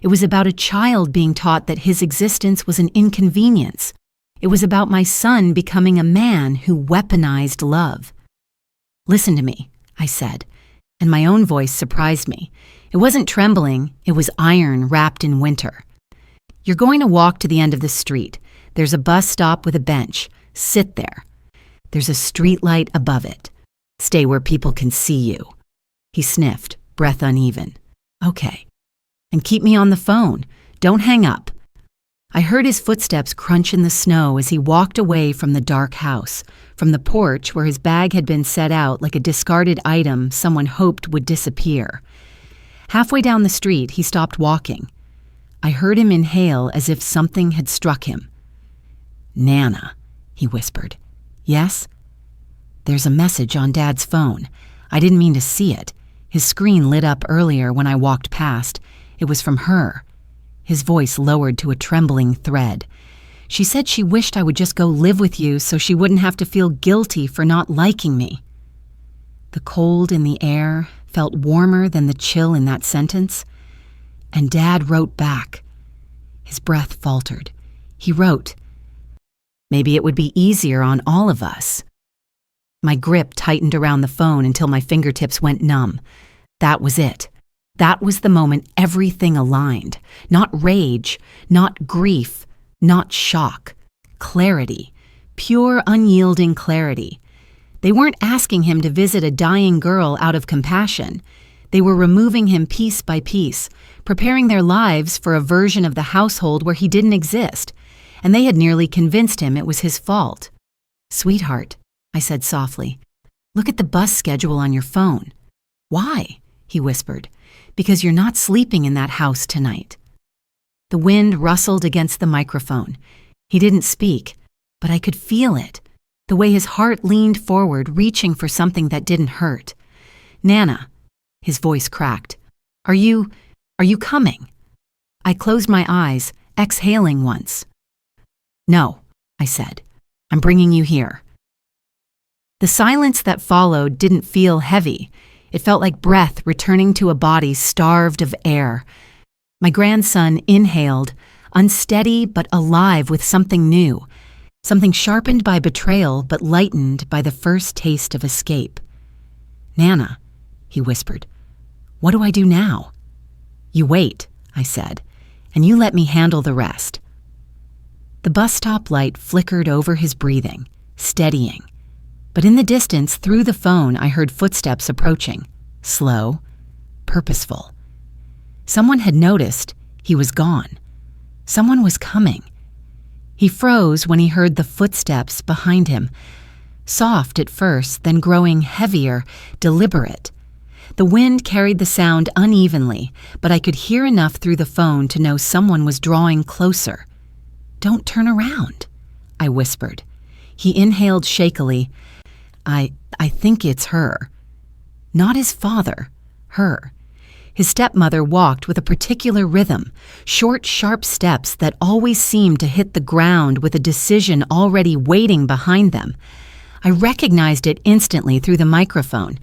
It was about a child being taught that his existence was an inconvenience. It was about my son becoming a man who weaponized love. "Listen to me," I said, and my own voice surprised me. It wasn't trembling, it was iron wrapped in winter. "You're going to walk to the end of the street. There's a bus stop with a bench. Sit there. There's a street light above it. Stay where people can see you." He sniffed, breath uneven. "Okay. And keep me on the phone. Don't hang up." I heard his footsteps crunch in the snow as he walked away from the dark house, from the porch where his bag had been set out like a discarded item someone hoped would disappear. Halfway down the street, he stopped walking. I heard him inhale as if something had struck him. "Nana," he whispered. "Yes?" "There's a message on Dad's phone. I didn't mean to see it. His screen lit up earlier when I walked past. It was from her." His voice lowered to a trembling thread. "She said she wished I would just go live with you so she wouldn't have to feel guilty for not liking me." The cold in the air felt warmer than the chill in that sentence. And Dad wrote back. His breath faltered. He wrote, "Maybe it would be easier on all of us." My grip tightened around the phone until my fingertips went numb. That was it. That was the moment everything aligned. Not rage, not grief, not shock. Clarity. Pure, unyielding clarity. They weren't asking him to visit a dying girl out of compassion. They were removing him piece by piece, preparing their lives for a version of the household where he didn't exist, and they had nearly convinced him it was his fault. "Sweetheart," I said softly, "look at the bus schedule on your phone." "Why?" he whispered. "Because you're not sleeping in that house tonight." The wind rustled against the microphone. He didn't speak, but I could feel it, the way his heart leaned forward, reaching for something that didn't hurt. "Nana," his voice cracked, Are you coming?" I closed my eyes, exhaling once. "No," I said. "I'm bringing you here." The silence that followed didn't feel heavy. It felt like breath returning to a body starved of air. My grandson inhaled, unsteady but alive with something new, something sharpened by betrayal but lightened by the first taste of escape. "Nana," he whispered, "what do I do now?" "You wait," I said, "and you let me handle the rest." The bus stop light flickered over his breathing, steadying. But in the distance, through the phone, I heard footsteps approaching, slow, purposeful. Someone had noticed he was gone. Someone was coming. He froze when he heard the footsteps behind him. soft at first, then growing heavier, deliberate. The wind carried the sound unevenly, but I could hear enough through the phone to know someone was drawing closer. "Don't turn around," I whispered. He inhaled shakily. I think it's her. Not his father, her. His stepmother walked with a particular rhythm, short, sharp steps that always seemed to hit the ground with a decision already waiting behind them. I recognized it instantly through the microphone.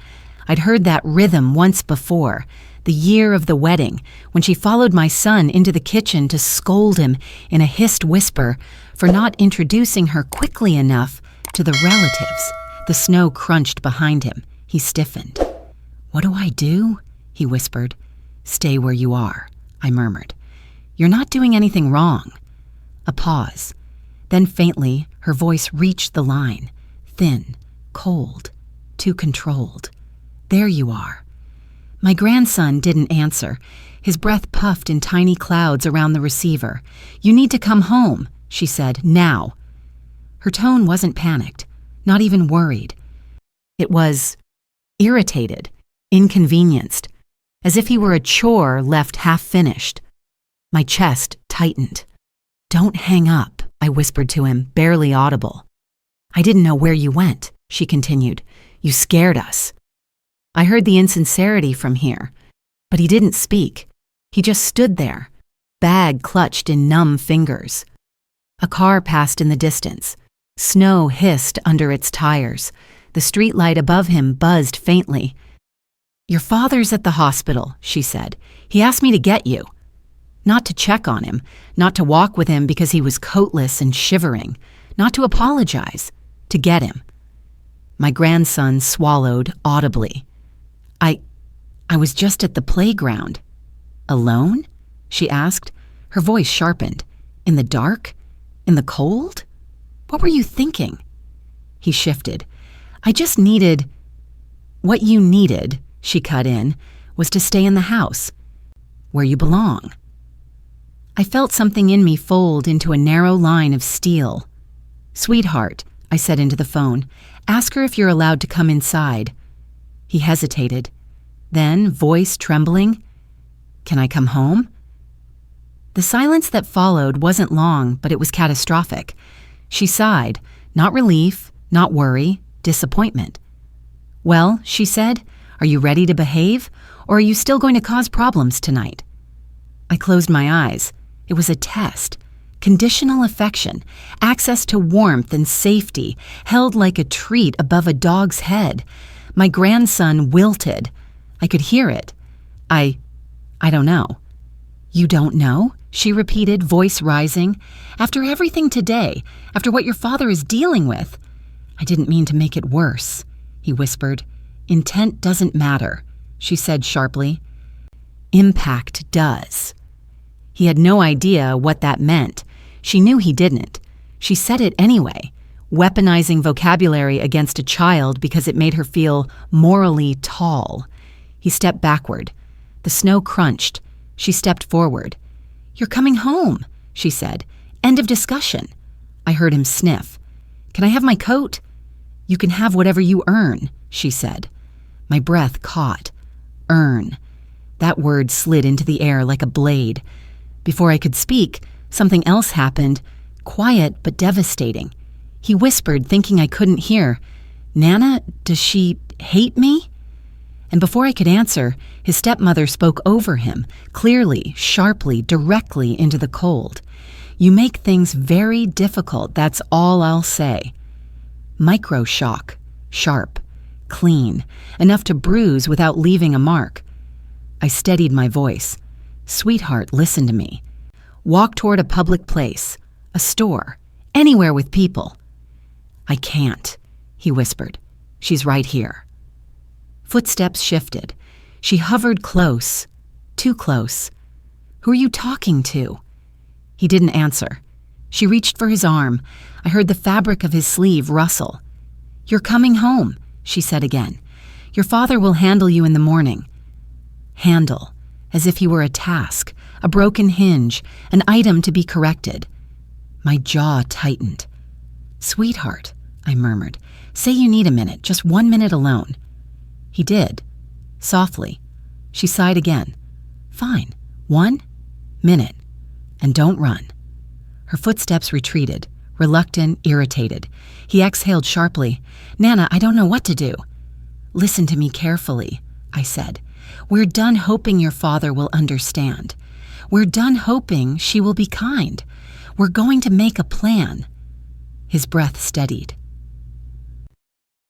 I'd heard that rhythm once before, the year of the wedding, when she followed my son into the kitchen to scold him in a hissed whisper for not introducing her quickly enough to the relatives. The snow crunched behind him. He stiffened. "What do I do?" he whispered. "Stay where you are," I murmured. "You're not doing anything wrong." A pause. Then faintly, her voice reached the line. Thin, cold, too controlled. "There you are." My grandson didn't answer. His breath puffed in tiny clouds around the receiver. "You need to come home," she said, "now." Her tone wasn't panicked, not even worried. It was irritated, inconvenienced, as if he were a chore left half-finished. My chest tightened. "Don't hang up," I whispered to him, barely audible. "I didn't know where you went," she continued. "You scared us." I heard the insincerity from here, but he didn't speak. He just stood there, bag clutched in numb fingers. A car passed in the distance. Snow hissed under its tires. The streetlight above him buzzed faintly. "Your father's at the hospital," she said. "He asked me to get you." Not to check on him, not to walk with him because he was coatless and shivering, not to apologize, to get him. My grandson swallowed audibly. I was just at the playground." "Alone?" she asked. Her voice sharpened. "In the dark? In the cold? What were you thinking?" He shifted. "I just needed—" "What you needed," she cut in, "was to stay in the house, where you belong." I felt something in me fold into a narrow line of steel. "Sweetheart," I said into the phone, "ask her if you're allowed to come inside." He hesitated. Then, voice trembling, "Can I come home?" The silence that followed wasn't long, but it was catastrophic. She sighed, not relief, not worry, disappointment. "Well," she said, "are you ready to behave, or are you still going to cause problems tonight?" I closed my eyes. It was a test. Conditional affection, access to warmth and safety, held like a treat above a dog's head. My grandson wilted. I could hear it. I don't know." "You don't know?" she repeated, voice rising. "After everything today, after what your father is dealing with." "I didn't mean to make it worse," he whispered. "Intent doesn't matter," she said sharply. "Impact does." He had no idea what that meant. She knew he didn't. She said it anyway, weaponizing vocabulary against a child because it made her feel morally tall. He stepped backward. The snow crunched. She stepped forward. "You're coming home," she said. "End of discussion." I heard him sniff. "Can I have my coat?" "You can have whatever you earn," she said. My breath caught. Earn. That word slid into the air like a blade. Before I could speak, something else happened, quiet but devastating. He whispered, thinking I couldn't hear, "Nana, does she hate me?" And before I could answer, his stepmother spoke over him, clearly, sharply, directly into the cold. "You make things very difficult, that's all I'll say." Micro-shock, sharp, clean, enough to bruise without leaving a mark. I steadied my voice. "Sweetheart, listen to me. Walk toward a public place, a store, anywhere with people." "I can't," he whispered. "She's right here." Footsteps shifted. She hovered close, too close. "Who are you talking to?" He didn't answer. She reached for his arm. I heard the fabric of his sleeve rustle. "You're coming home," she said again. "Your father will handle you in the morning." Handle, as if he were a task, a broken hinge, an item to be corrected. My jaw tightened. "Sweetheart," I murmured, Say you need a minute, just 1 minute alone. He did. Softly. She sighed again. Fine. 1 minute. And don't run. Her footsteps retreated, reluctant, irritated. He exhaled sharply. Nana, I don't know what to do. Listen to me carefully, I said. We're done hoping your father will understand. We're done hoping she will be kind. We're going to make a plan. His breath steadied.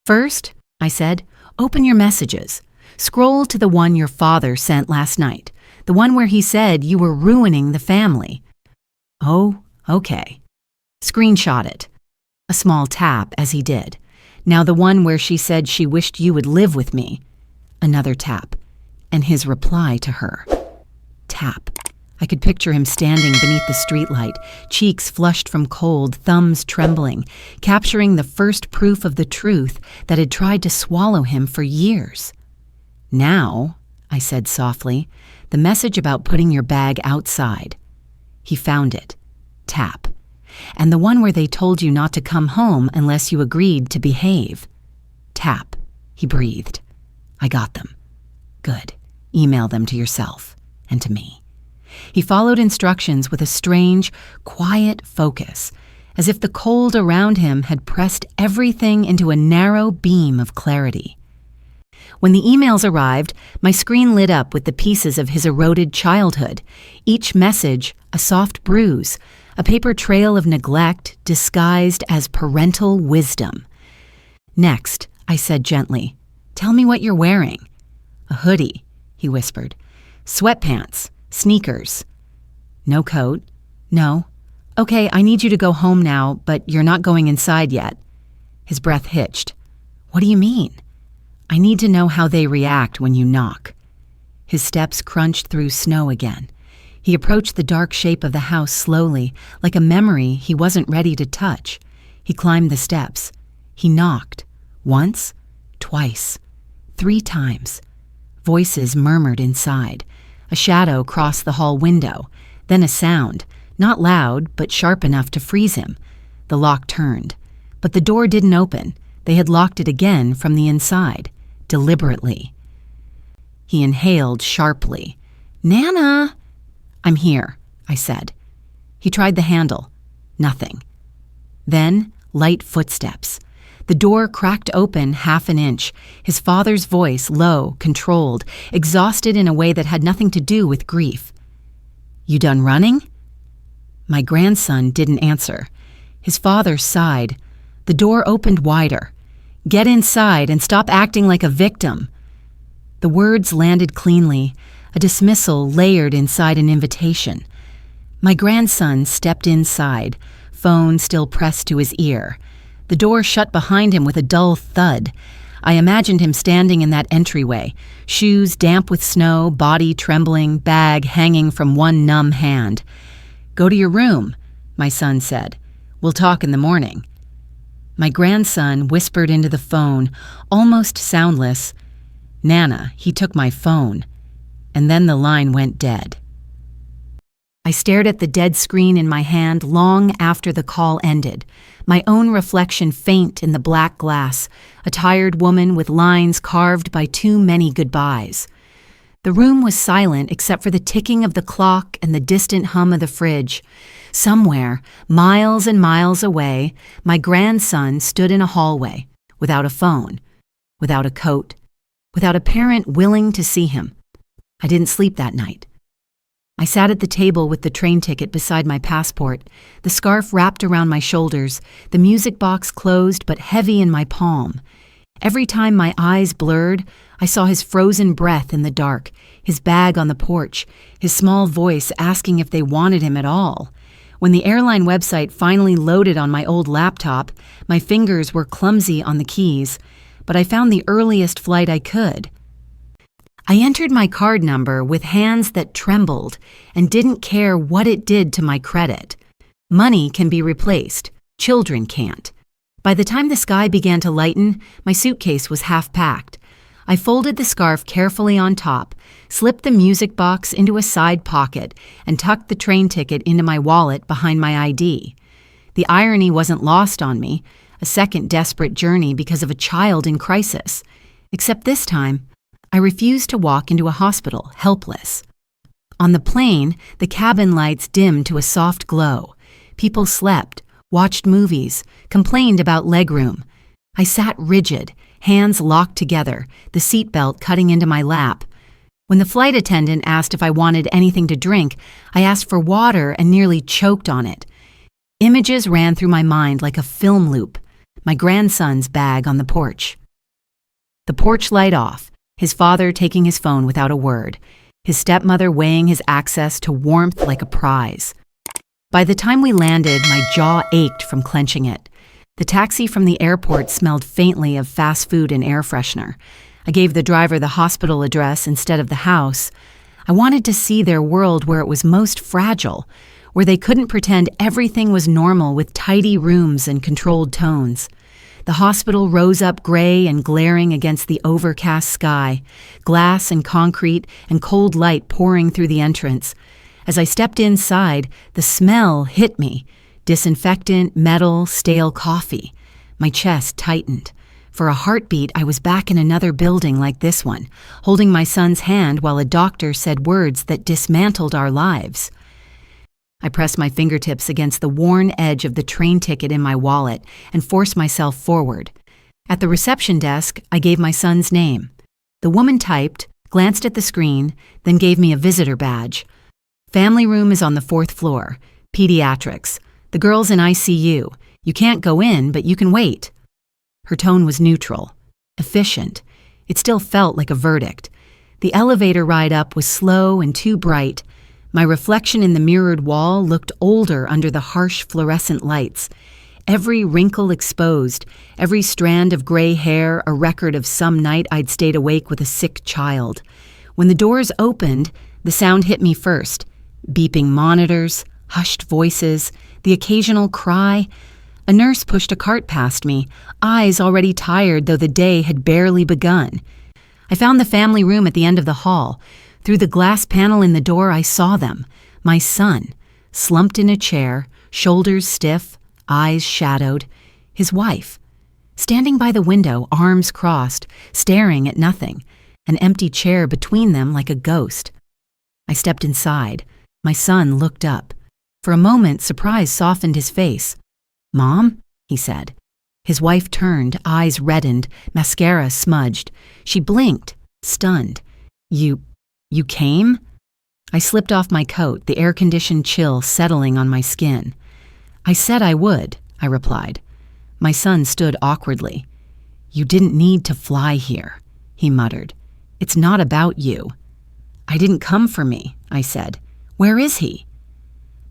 First, I said, open your messages. Scroll to the one your father sent last night, the one where he said you were ruining the family. Oh, okay. Screenshot it. A small tap as he did. Now the one where she said she wished you would live with me. Another tap. And his reply to her. Tap. I could picture him standing beneath the streetlight, cheeks flushed from cold, thumbs trembling, capturing the first proof of the truth that had tried to swallow him for years. Now, I said softly, the message about putting your bag outside. He found it. Tap. And the one where they told you not to come home unless you agreed to behave. Tap. He breathed. I got them. Good. Email them to yourself and to me. He followed instructions with a strange, quiet focus, as if the cold around him had pressed everything into a narrow beam of clarity. When the emails arrived, my screen lit up with the pieces of his eroded childhood, each message a soft bruise, a paper trail of neglect disguised as parental wisdom. Next, I said gently, tell me what you're wearing. A hoodie, he whispered. Sweatpants. Sneakers. No coat. No. Okay, I need you to go home now, but you're not going inside yet. His breath hitched. What do you mean? I need to know how they react when you knock. His steps crunched through snow again. He approached the dark shape of the house slowly, like a memory he wasn't ready to touch. He climbed the steps. He knocked. Once, twice, 3 times. Voices murmured inside. A shadow crossed the hall window, then a sound, not loud, but sharp enough to freeze him. The lock turned, but the door didn't open. They had locked it again from the inside, deliberately. He inhaled sharply. Nana! I'm here, I said. He tried the handle. Nothing. Then, light footsteps. The door cracked open half an inch, his father's voice low, controlled, exhausted in a way that had nothing to do with grief. You done running? My grandson didn't answer. His father sighed. The door opened wider. Get inside and stop acting like a victim. The words landed cleanly, a dismissal layered inside an invitation. My grandson stepped inside, phone still pressed to his ear. The door shut behind him with a dull thud. I imagined him standing in that entryway, shoes damp with snow, body trembling, bag hanging from one numb hand. Go to your room, my son said. We'll talk in the morning. My grandson whispered into the phone, almost soundless. Nana, he took my phone. And then the line went dead. I stared at the dead screen in my hand long after the call ended, my own reflection faint in the black glass, a tired woman with lines carved by too many goodbyes. The room was silent except for the ticking of the clock and the distant hum of the fridge. Somewhere, miles and miles away, my grandson stood in a hallway, without a phone, without a coat, without a parent willing to see him. I didn't sleep that night. I sat at the table with the train ticket beside my passport, the scarf wrapped around my shoulders, the music box closed but heavy in my palm. Every time my eyes blurred, I saw his frozen breath in the dark, his bag on the porch, his small voice asking if they wanted him at all. When the airline website finally loaded on my old laptop, my fingers were clumsy on the keys, but I found the earliest flight I could. I entered my card number with hands that trembled and didn't care what it did to my credit. Money can be replaced. Children can't. By the time the sky began to lighten, my suitcase was half packed. I folded the scarf carefully on top, slipped the music box into a side pocket, and tucked the train ticket into my wallet behind my ID. The irony wasn't lost on me. a second desperate journey because of a child in crisis. Except this time, I refused to walk into a hospital, helpless. On the plane, the cabin lights dimmed to a soft glow. People slept, watched movies, complained about legroom. I sat rigid, hands locked together, the seatbelt cutting into my lap. When the flight attendant asked if I wanted anything to drink, I asked for water and nearly choked on it. Images ran through my mind like a film loop. My grandson's bag on the porch. The porch light off, his father taking his phone without a word, his stepmother weighing his access to warmth like a prize. By the time we landed, my jaw ached from clenching it. The taxi from the airport smelled faintly of fast food and air freshener. I gave the driver the hospital address instead of the house. I wanted to see their world where it was most fragile, where they couldn't pretend everything was normal with tidy rooms and controlled tones. The hospital rose up gray and glaring against the overcast sky, glass and concrete and cold light pouring through the entrance. As I stepped inside, the smell hit me. Disinfectant, metal, stale coffee. My chest tightened. For a heartbeat, I was back in another building like this one, holding my son's hand while a doctor said words that dismantled our lives. I pressed my fingertips against the worn edge of the train ticket in my wallet and forced myself forward. At the reception desk, I gave my son's name. The woman typed, glanced at the screen, then gave me a visitor badge. Family room is on the 4th floor. Pediatrics. The girl's in ICU. You can't go in, but you can wait. Her tone was neutral, efficient. It still felt like a verdict. The elevator ride up was slow and too bright. My reflection in the mirrored wall looked older under the harsh fluorescent lights. Every wrinkle exposed, every strand of gray hair a record of some night I'd stayed awake with a sick child. When the doors opened, the sound hit me first. Beeping monitors, hushed voices, the occasional cry. A nurse pushed a cart past me, eyes already tired though the day had barely begun. I found the family room at the end of the hall. Through the glass panel in the door, I saw them. My son, slumped in a chair, shoulders stiff, eyes shadowed. His wife, standing by the window, arms crossed, staring at nothing, an empty chair between them like a ghost. I stepped inside. My son looked up. For a moment, surprise softened his face. "Mom?" he said. His wife turned, eyes reddened, mascara smudged. She blinked, stunned. You came?" I slipped off my coat, the air-conditioned chill settling on my skin. "I said I would," I replied. My son stood awkwardly. "You didn't need to fly here," he muttered. "It's not about you." "I didn't come for me," I said. "Where is he?"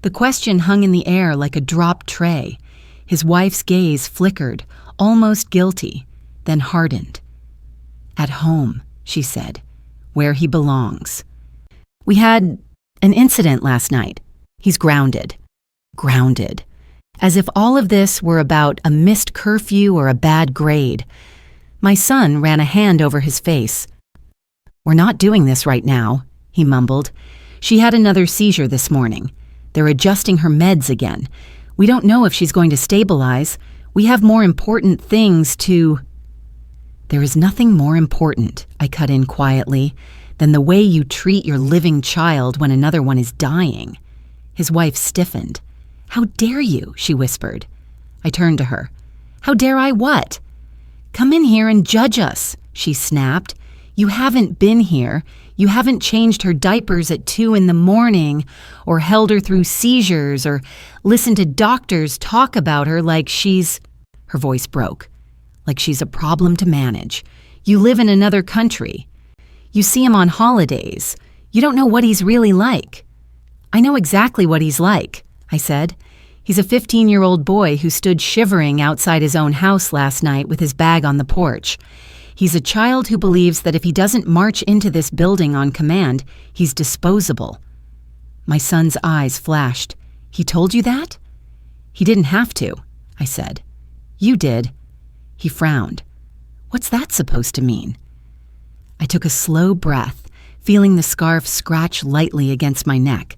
The question hung in the air like a dropped tray. His wife's gaze flickered, almost guilty, then hardened. "At home," she said, "where he belongs. We had an incident last night. He's grounded." Grounded. As if all of this were about a missed curfew or a bad grade. My son ran a hand over his face. "We're not doing this right now," he mumbled. "She had another seizure this morning. They're adjusting her meds again. We don't know if she's going to stabilize. We have more important things to—" "There is nothing more important," I cut in quietly, "than the way you treat your living child when another one is dying." His wife stiffened. "How dare you?" she whispered. I turned to her. "How dare I what?" "Come in here and judge us," she snapped. "You haven't been here. You haven't changed her diapers at 2 a.m, or held her through seizures, or listened to doctors talk about her like she's—" Her voice broke. "Like she's a problem to manage. You live in another country. You see him on holidays. You don't know what he's really like." "I know exactly what he's like," I said. "He's a 15-year-old boy who stood shivering outside his own house last night with his bag on the porch. He's a child who believes that if he doesn't march into this building on command, he's disposable." My son's eyes flashed. "He told you that?" "He didn't have to," I said. "You did." He frowned. "What's that supposed to mean?" I took a slow breath, feeling the scarf scratch lightly against my neck.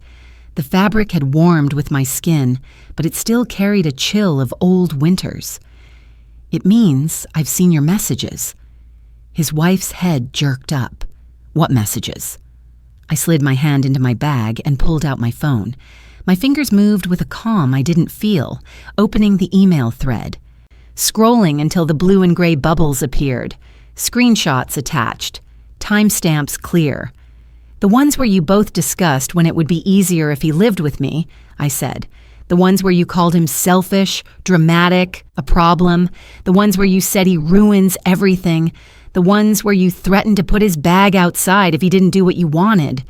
The fabric had warmed with my skin, but it still carried a chill of old winters. It means I've seen your messages. His wife's head jerked up. What messages? I slid my hand into my bag and pulled out my phone. My fingers moved with a calm I didn't feel, opening the email thread. Scrolling until the blue and gray bubbles appeared. Screenshots attached. Timestamps clear. The ones where you both discussed when it would be easier if he lived with me, I said. The ones where you called him selfish, dramatic, a problem. The ones where you said he ruins everything. The ones where you threatened to put his bag outside if he didn't do what you wanted.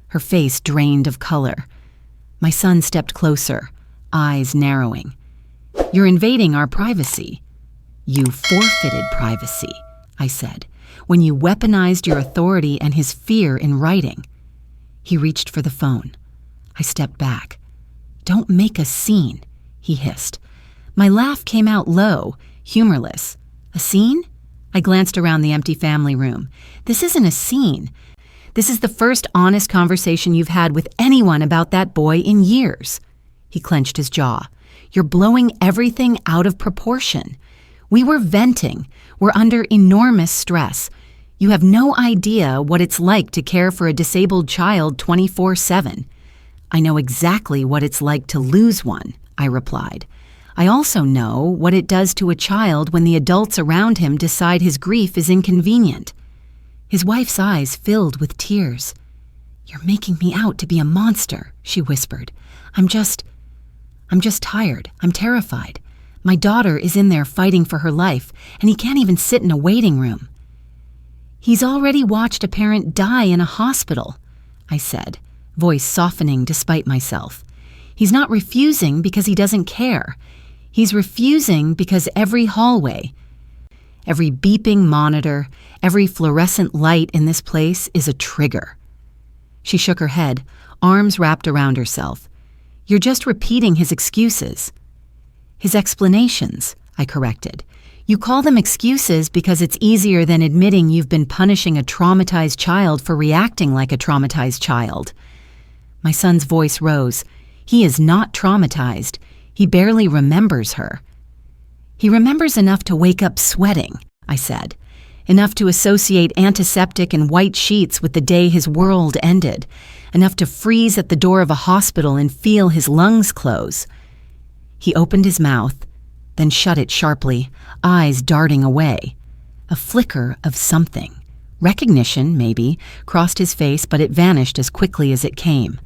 Her face drained of color. My son stepped closer, eyes narrowing. You're invading our privacy. You forfeited privacy, I said, when you weaponized your authority and his fear in writing. He reached for the phone. I stepped back. Don't make a scene, he hissed. My laugh came out low, humorless. A scene? I glanced around the empty family room. This isn't a scene. This is the first honest conversation you've had with anyone about that boy in years. He clenched his jaw. You're blowing everything out of proportion. We were venting. We're under enormous stress. You have no idea what it's like to care for a disabled child 24/7. I know exactly what it's like to lose one, I replied. I also know what it does to a child when the adults around him decide his grief is inconvenient. His wife's eyes filled with tears. You're making me out to be a monster, she whispered. I'm just tired. I'm terrified. My daughter is in there fighting for her life, and he can't even sit in a waiting room. He's already watched a parent die in a hospital, I said, voice softening despite myself. He's not refusing because he doesn't care. He's refusing because every hallway, every beeping monitor, every fluorescent light in this place is a trigger. She shook her head, arms wrapped around herself. You're just repeating his excuses. His explanations, I corrected. You call them excuses because it's easier than admitting you've been punishing a traumatized child for reacting like a traumatized child. My son's voice rose. He is not traumatized. He barely remembers her. He remembers enough to wake up sweating, I said. Enough to associate antiseptic and white sheets with the day his world ended. Enough to freeze at the door of a hospital and feel his lungs close. He opened his mouth, then shut it sharply, eyes darting away. A flicker of something. Recognition, maybe, crossed his face, but it vanished as quickly as it came.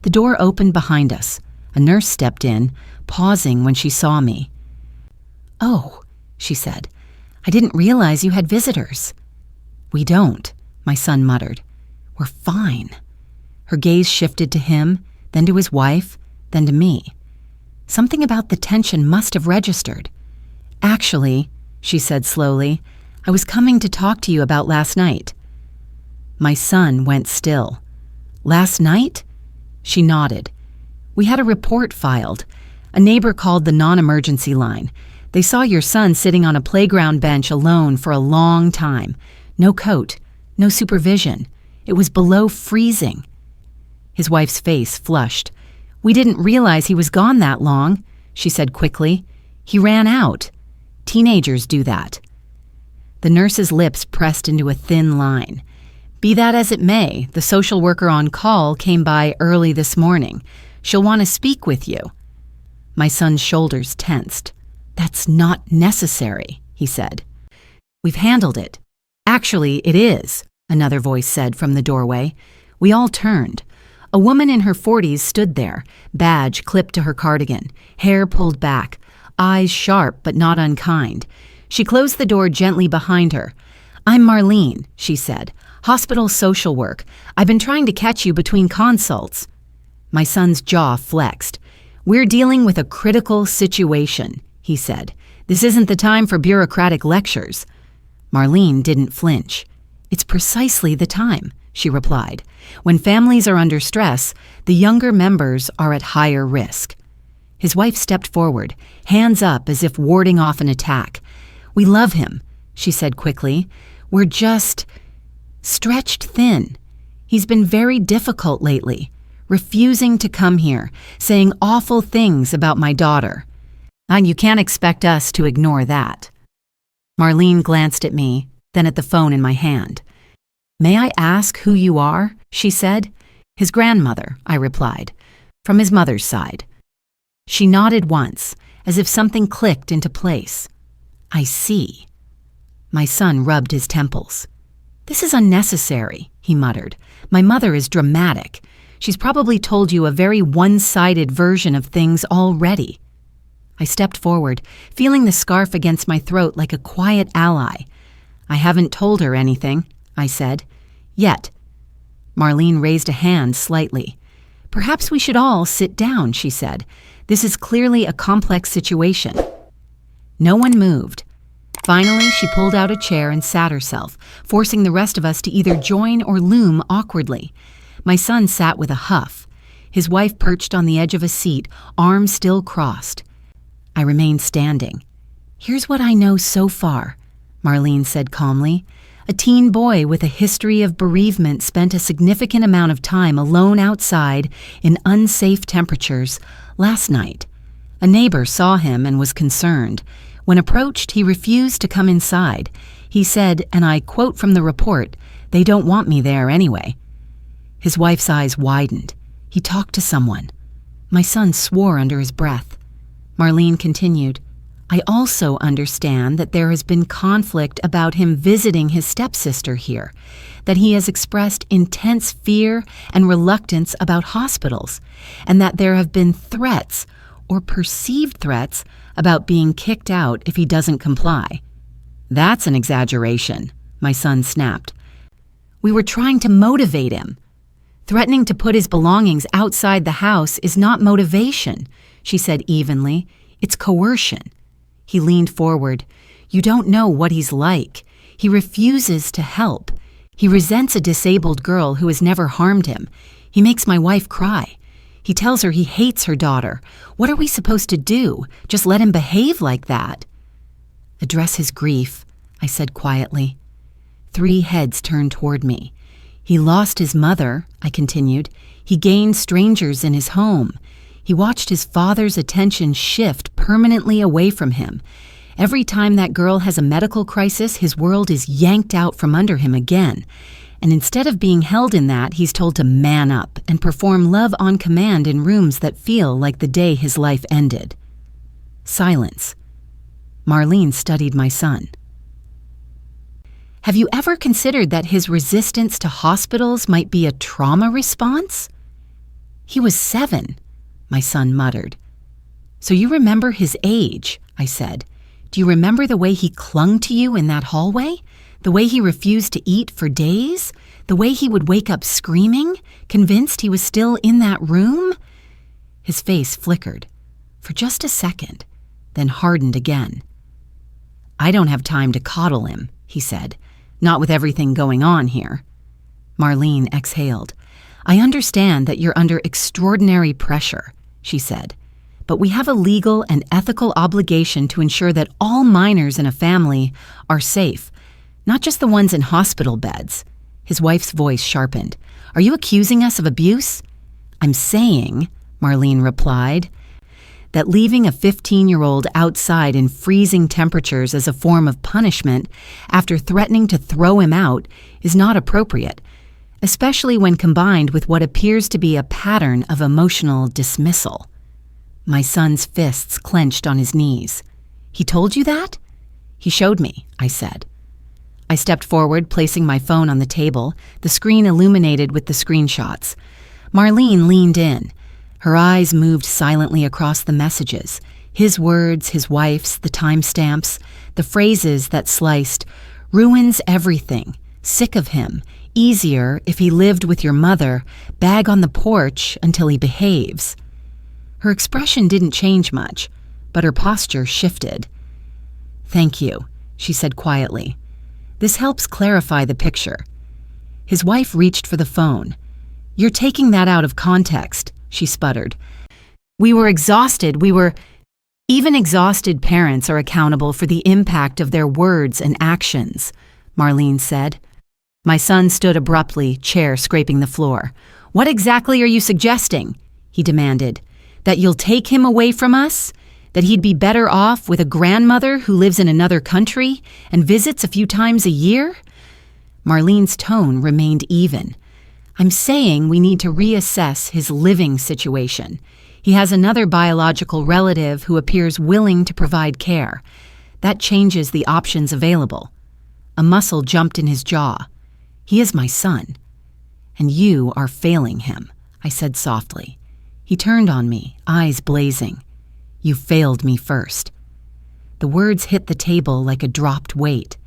The door opened behind us. A nurse stepped in, pausing when she saw me. Oh, she said. I didn't realize you had visitors. We don't, my son muttered. We're fine. Her gaze shifted to him, then to his wife, then to me. Something about the tension must have registered. Actually, she said slowly, I was coming to talk to you about last night. My son went still. Last night? She nodded. We had a report filed. A neighbor called the non-emergency line. They saw your son sitting on a playground bench alone for a long time. No coat, no supervision. It was below freezing. His wife's face flushed. We didn't realize he was gone that long, she said quickly. He ran out. Teenagers do that. The nurse's lips pressed into a thin line. Be that as it may, the social worker on call came by early this morning. She'll want to speak with you. My son's shoulders tensed. That's not necessary, he said. We've handled it. Actually, it is, another voice said from the doorway. We all turned. A woman in her 40s stood there, badge clipped to her cardigan, hair pulled back, eyes sharp but not unkind. She closed the door gently behind her. I'm Marlene, she said. Hospital social work. I've been trying to catch you between consults. My son's jaw flexed. We're dealing with a critical situation, he said. This isn't the time for bureaucratic lectures. Marlene didn't flinch. It's precisely the time, she replied. When families are under stress, the younger members are at higher risk. His wife stepped forward, hands up as if warding off an attack. We love him, she said quickly. We're just stretched thin. He's been very difficult lately, refusing to come here, saying awful things about my daughter. And you can't expect us to ignore that. Marlene glanced at me, then at the phone in my hand. "May I ask who you are?" she said. "His grandmother," I replied, "from his mother's side." She nodded once, as if something clicked into place. "I see." My son rubbed his temples. "This is unnecessary," he muttered. "My mother is dramatic. She's probably told you a very one-sided version of things already." I stepped forward, feeling the scarf against my throat like a quiet ally. "I haven't told her anything," I said. "Yet." Marlene raised a hand slightly. "Perhaps we should all sit down," she said. "This is clearly a complex situation." No one moved. Finally, she pulled out a chair and sat herself, forcing the rest of us to either join or loom awkwardly. My son sat with a huff. His wife perched on the edge of a seat, arms still crossed. I remained standing. "Here's what I know so far," Marlene said calmly. "A teen boy with a history of bereavement spent a significant amount of time alone outside in unsafe temperatures last night. A neighbor saw him and was concerned. When approached, he refused to come inside. He said, and I quote from the report, 'They don't want me there anyway.'" His wife's eyes widened. "He talked to someone." My son swore under his breath. Marlene continued, "I also understand that there has been conflict about him visiting his stepsister here, that he has expressed intense fear and reluctance about hospitals, and that there have been threats, or perceived threats, about being kicked out if he doesn't comply." "That's an exaggeration," my son snapped. "We were trying to motivate him." "Threatening to put his belongings outside the house is not motivation," she said evenly. "It's coercion." He leaned forward. "You don't know what he's like. He refuses to help. He resents a disabled girl who has never harmed him. He makes my wife cry. He tells her he hates her daughter. What are we supposed to do? Just let him behave like that?" "Address his grief," I said quietly. 3 heads turned toward me. "He lost his mother," I continued. "He gained strangers in his home. He watched his father's attention shift permanently away from him. Every time that girl has a medical crisis, his world is yanked out from under him again. And instead of being held in that, he's told to man up and perform love on command in rooms that feel like the day his life ended." Silence. Marlene studied my son. "Have you ever considered that his resistance to hospitals might be a trauma response?" "He was 7, my son muttered. "So you remember his age," I said. "Do you remember the way he clung to you in that hallway? The way he refused to eat for days? The way he would wake up screaming, convinced he was still in that room?" His face flickered, for just a second, then hardened again. "I don't have time to coddle him," he said. "Not with everything going on here." Marlene exhaled. "I understand that you're under extraordinary pressure," she said. "But we have a legal and ethical obligation to ensure that all minors in a family are safe, not just the ones in hospital beds." His wife's voice sharpened. "Are you accusing us of abuse?" "I'm saying," Marlene replied, "that leaving a 15-year-old outside in freezing temperatures as a form of punishment after threatening to throw him out is not appropriate, especially when combined with what appears to be a pattern of emotional dismissal." My son's fists clenched on his knees. "He told you that?" "He showed me," I said. I stepped forward, placing my phone on the table, the screen illuminated with the screenshots. Marlene leaned in. Her eyes moved silently across the messages, his words, his wife's, the timestamps, the phrases that sliced, "Ruins everything, sick of him, easier if he lived with your mother, bag on the porch until he behaves." Her expression didn't change much, but her posture shifted. "Thank you," she said quietly. "This helps clarify the picture." His wife reached for the phone. "You're taking that out of context," she sputtered. "We were exhausted. Even exhausted parents are accountable for the impact of their words and actions," Marlene said. My son stood abruptly, chair scraping the floor. "What exactly are you suggesting?" he demanded. "That you'll take him away from us? That he'd be better off with a grandmother who lives in another country and visits a few times a year? Marlene's tone remained even. I'm saying we need to reassess his living situation. He has another biological relative who appears willing to provide care. That changes the options available. A muscle jumped in his jaw. He is my son. And you are failing him, I said softly. He turned on me, eyes blazing. You failed me first. The words hit the table like a dropped weight.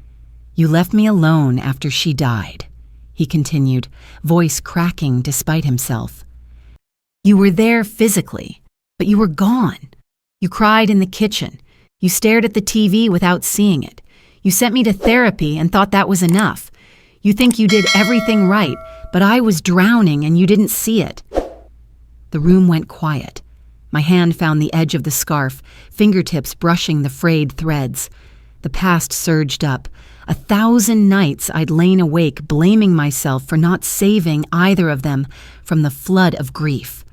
You left me alone after she died, he continued, voice cracking despite himself. You were there physically, but you were gone. You cried in the kitchen. You stared at the TV without seeing it. You sent me to therapy and thought that was enough. You think you did everything right, but I was drowning and you didn't see it. The room went quiet. My hand found the edge of the scarf, fingertips brushing the frayed threads. The past surged up. 1,000 nights I'd lain awake blaming myself for not saving either of them from the flood of grief.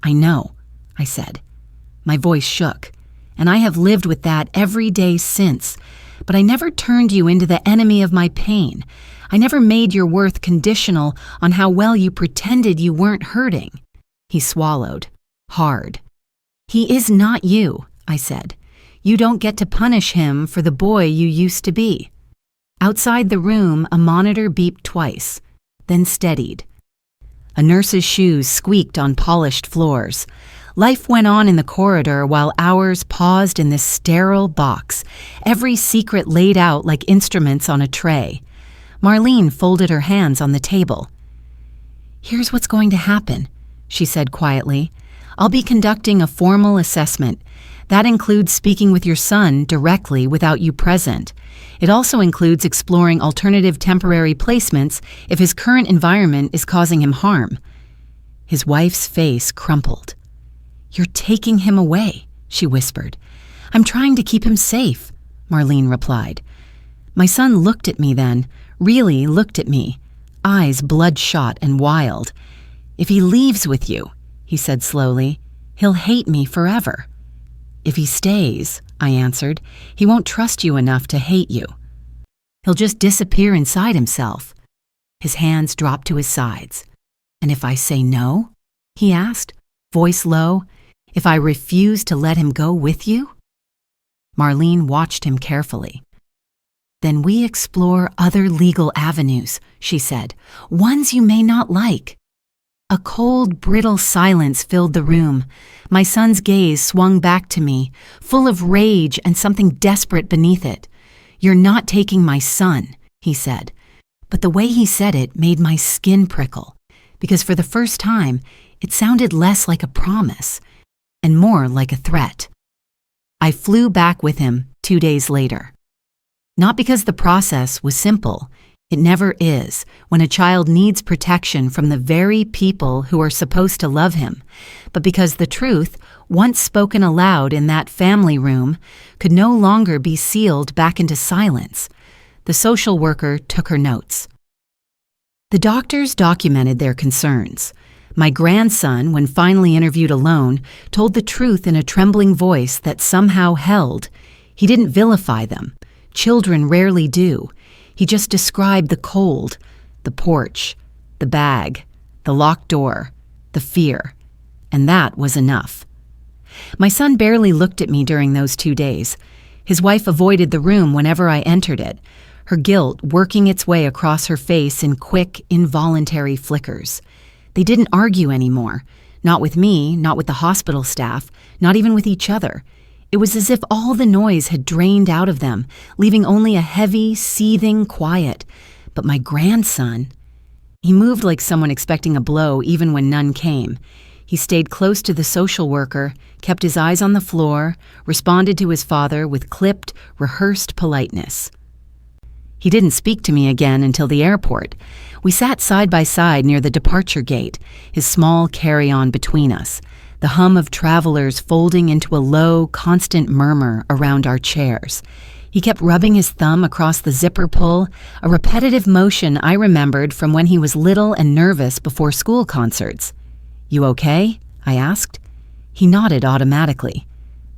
I know, I said. My voice shook, and I have lived with that every day since, but I never turned you into the enemy of my pain. I never made your worth conditional on how well you pretended you weren't hurting. He swallowed, hard. He is not you, I said. You don't get to punish him for the boy you used to be. Outside the room, a monitor beeped twice, then steadied. A nurse's shoes squeaked on polished floors. Life went on in the corridor while hours paused in this sterile box, every secret laid out like instruments on a tray. Marlene folded her hands on the table. Here's what's going to happen, she said quietly. I'll be conducting a formal assessment. That includes speaking with your son directly without you present. It also includes exploring alternative temporary placements if his current environment is causing him harm. His wife's face crumpled. You're taking him away, she whispered. I'm trying to keep him safe, Marlene replied. My son looked at me then, really looked at me, eyes bloodshot and wild. If he leaves with you, he said slowly, he'll hate me forever. If he stays, I answered, he won't trust you enough to hate you. He'll just disappear inside himself. His hands dropped to his sides. And if I say no? He asked, voice low. If I refuse to let him go with you? Marlene watched him carefully. Then we explore other legal avenues, she said, ones you may not like. A cold, brittle silence filled the room. My son's gaze swung back to me, full of rage and something desperate beneath it. You're not taking my son, he said. But the way he said it made my skin prickle, because for the first time, it sounded less like a promise and more like a threat. I flew back with him 2 days later. Not because the process was simple. It never is when a child needs protection from the very people who are supposed to love him, but because the truth, once spoken aloud in that family room, could no longer be sealed back into silence. The social worker took her notes. The doctors documented their concerns. My grandson, when finally interviewed alone, told the truth in a trembling voice that somehow held. He didn't vilify them. Children rarely do. He just described the cold, the porch, the bag, the locked door, the fear, and that was enough. My son barely looked at me during those 2 days. His wife avoided the room whenever I entered it, her guilt working its way across her face in quick, involuntary flickers. They didn't argue anymore, not with me, not with the hospital staff, not even with each other. It was as if all the noise had drained out of them, leaving only a heavy, seething quiet. But my grandson, he moved like someone expecting a blow even when none came. He stayed close to the social worker, kept his eyes on the floor, responded to his father with clipped, rehearsed politeness. He didn't speak to me again until the airport. We sat side by side near the departure gate, his small carry-on between us, the hum of travelers folding into a low, constant murmur around our chairs. He kept rubbing his thumb across the zipper pull, a repetitive motion I remembered from when he was little and nervous before school concerts. You okay? I asked. He nodded automatically.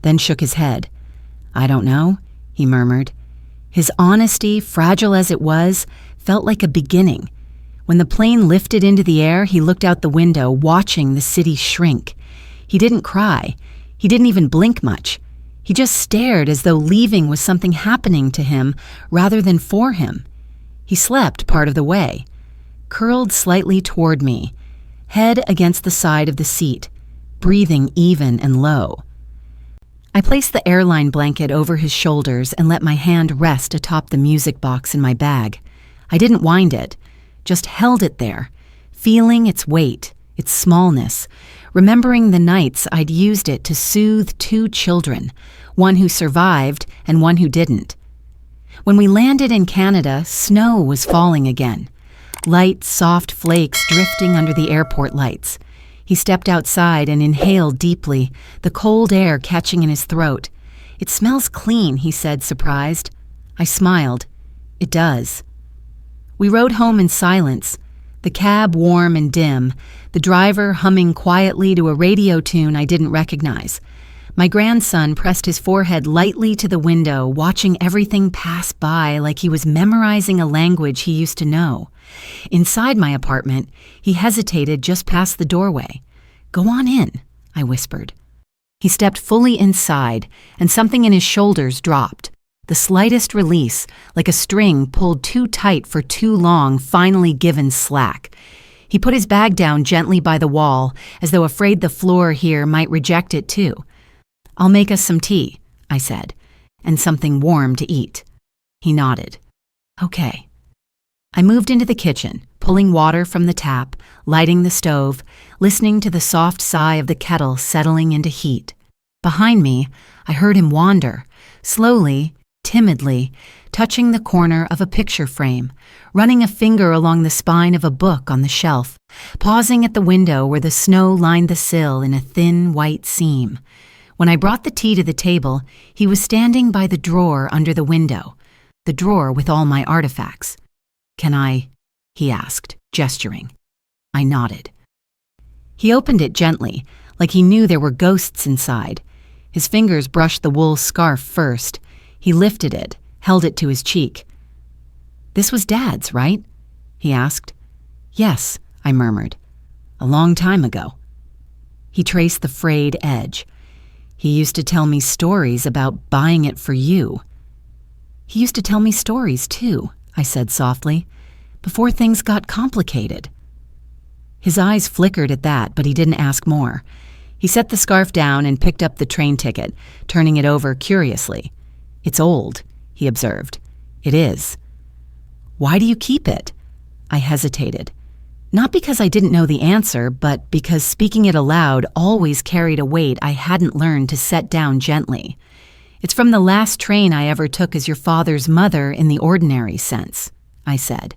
then shook his head. "I don't know," he murmured. His honesty, fragile as it was, felt like a beginning. When the plane lifted into the air, he looked out the window, watching the city shrink. He didn't cry. He didn't even blink much. He just stared as though leaving was something happening to him rather than for him. He slept part of the way, curled slightly toward me, head against the side of the seat, breathing even and low. I placed the airline blanket over his shoulders and let my hand rest atop the music box in my bag. I didn't wind it, just held it there, feeling its weight, its smallness, remembering the nights I'd used it to soothe two children, one who survived and one who didn't. When we landed in Canada, snow was falling again, light, soft flakes drifting under the airport lights. He stepped outside and inhaled deeply, the cold air catching in his throat. "It smells clean," he said, surprised. I smiled. "It does." We rode home in silence, the cab warm and dim, the driver humming quietly to a radio tune I didn't recognize. My grandson pressed his forehead lightly to the window, watching everything pass by like he was memorizing a language he used to know. Inside my apartment, he hesitated just past the doorway. "Go on in," I whispered. He stepped fully inside, and something in his shoulders dropped. The slightest release, like a string pulled too tight for too long, finally given slack. He put his bag down gently by the wall, as though afraid the floor here might reject it too. "I'll make us some tea," I said, "and something warm to eat." He nodded. "Okay." I moved into the kitchen, pulling water from the tap, lighting the stove, listening to the soft sigh of the kettle settling into heat. Behind me, I heard him wander, slowly, timidly, touching the corner of a picture frame, running a finger along the spine of a book on the shelf, pausing at the window where the snow lined the sill in a thin white seam. When I brought the tea to the table, he was standing by the drawer under the window, the drawer with all my artifacts. "Can I?" he asked, gesturing. I nodded. He opened it gently, like he knew there were ghosts inside. His fingers brushed the wool scarf first. He lifted it, held it to his cheek. "This was Dad's, right?" he asked. "Yes," I murmured. "A long time ago." He traced the frayed edge. "He used to tell me stories about buying it for you." "He used to tell me stories, too," I said softly, "before things got complicated." His eyes flickered at that, but he didn't ask more. He set the scarf down and picked up the train ticket, turning it over curiously. "It's old," he observed. "It is." "Why do you keep it?" I hesitated. Not because I didn't know the answer, but because speaking it aloud always carried a weight I hadn't learned to set down gently. "It's from the last train I ever took as your father's mother in the ordinary sense," I said.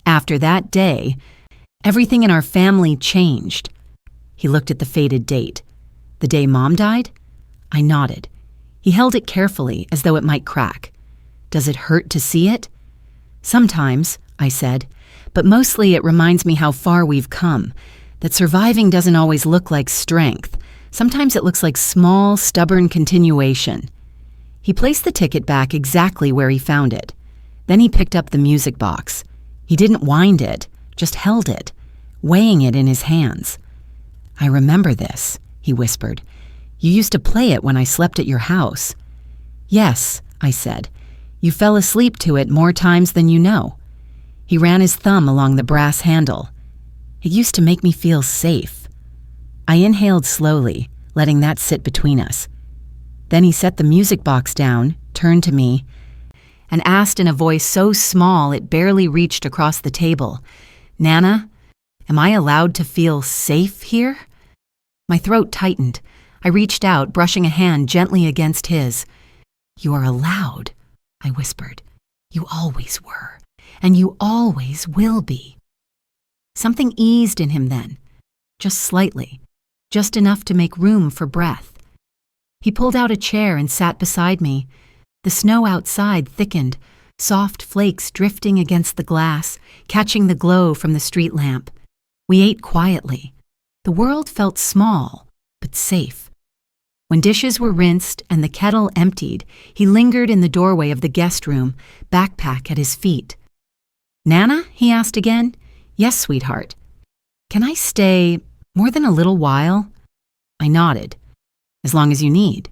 "After that day, everything in our family changed." He looked at the faded date. "The day Mom died?" I nodded. He held it carefully, as though it might crack. "Does it hurt to see it?" "Sometimes," I said, "but mostly it reminds me how far we've come, that surviving doesn't always look like strength. Sometimes it looks like small, stubborn continuation." He placed the ticket back exactly where he found it. Then he picked up the music box. He didn't wind it, just held it, weighing it in his hands. "I remember this," he whispered. "You used to play it when I slept at your house." "Yes," I said. "You fell asleep to it more times than you know." He ran his thumb along the brass handle. "It used to make me feel safe." I inhaled slowly, letting that sit between us. Then he set the music box down, turned to me, and asked in a voice so small it barely reached across the table, "Nana, am I allowed to feel safe here?" My throat tightened. I reached out, brushing a hand gently against his. "You are allowed," I whispered. "You always were, and you always will be." Something eased in him then, just slightly, just enough to make room for breath. He pulled out a chair and sat beside me. The snow outside thickened, soft flakes drifting against the glass, catching the glow from the street lamp. We ate quietly. The world felt small, but safe. When dishes were rinsed and the kettle emptied, he lingered in the doorway of the guest room, backpack at his feet. "Nana?" he asked again. "Yes, sweetheart." "Can I stay more than a little while?" I nodded. "As long as you need."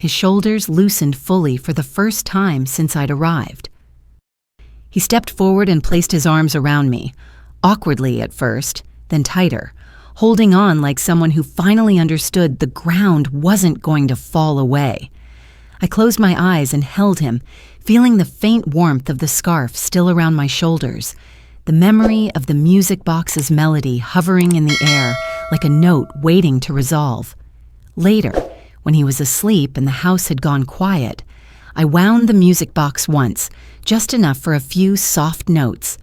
His shoulders loosened fully for the first time since I'd arrived. He stepped forward and placed his arms around me, awkwardly at first, then tighter, holding on like someone who finally understood the ground wasn't going to fall away. I closed my eyes and held him, feeling the faint warmth of the scarf still around my shoulders, the memory of the music box's melody hovering in the air like a note waiting to resolve. Later, when he was asleep and the house had gone quiet, I wound the music box once, just enough for a few soft notes.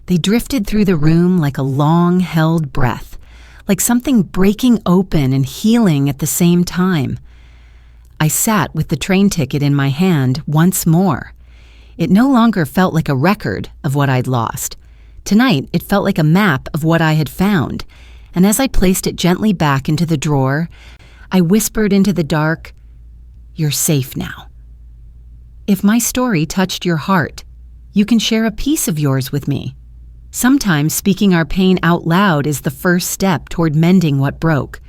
They drifted through the room like a long-held breath, like something breaking open and healing at the same time. I sat with the train ticket in my hand once more. It no longer felt like a record of what I'd lost. Tonight, it felt like a map of what I had found, and as I placed it gently back into the drawer, I whispered into the dark, "You're safe now." If my story touched your heart, you can share a piece of yours with me. Sometimes speaking our pain out loud is the first step toward mending what broke.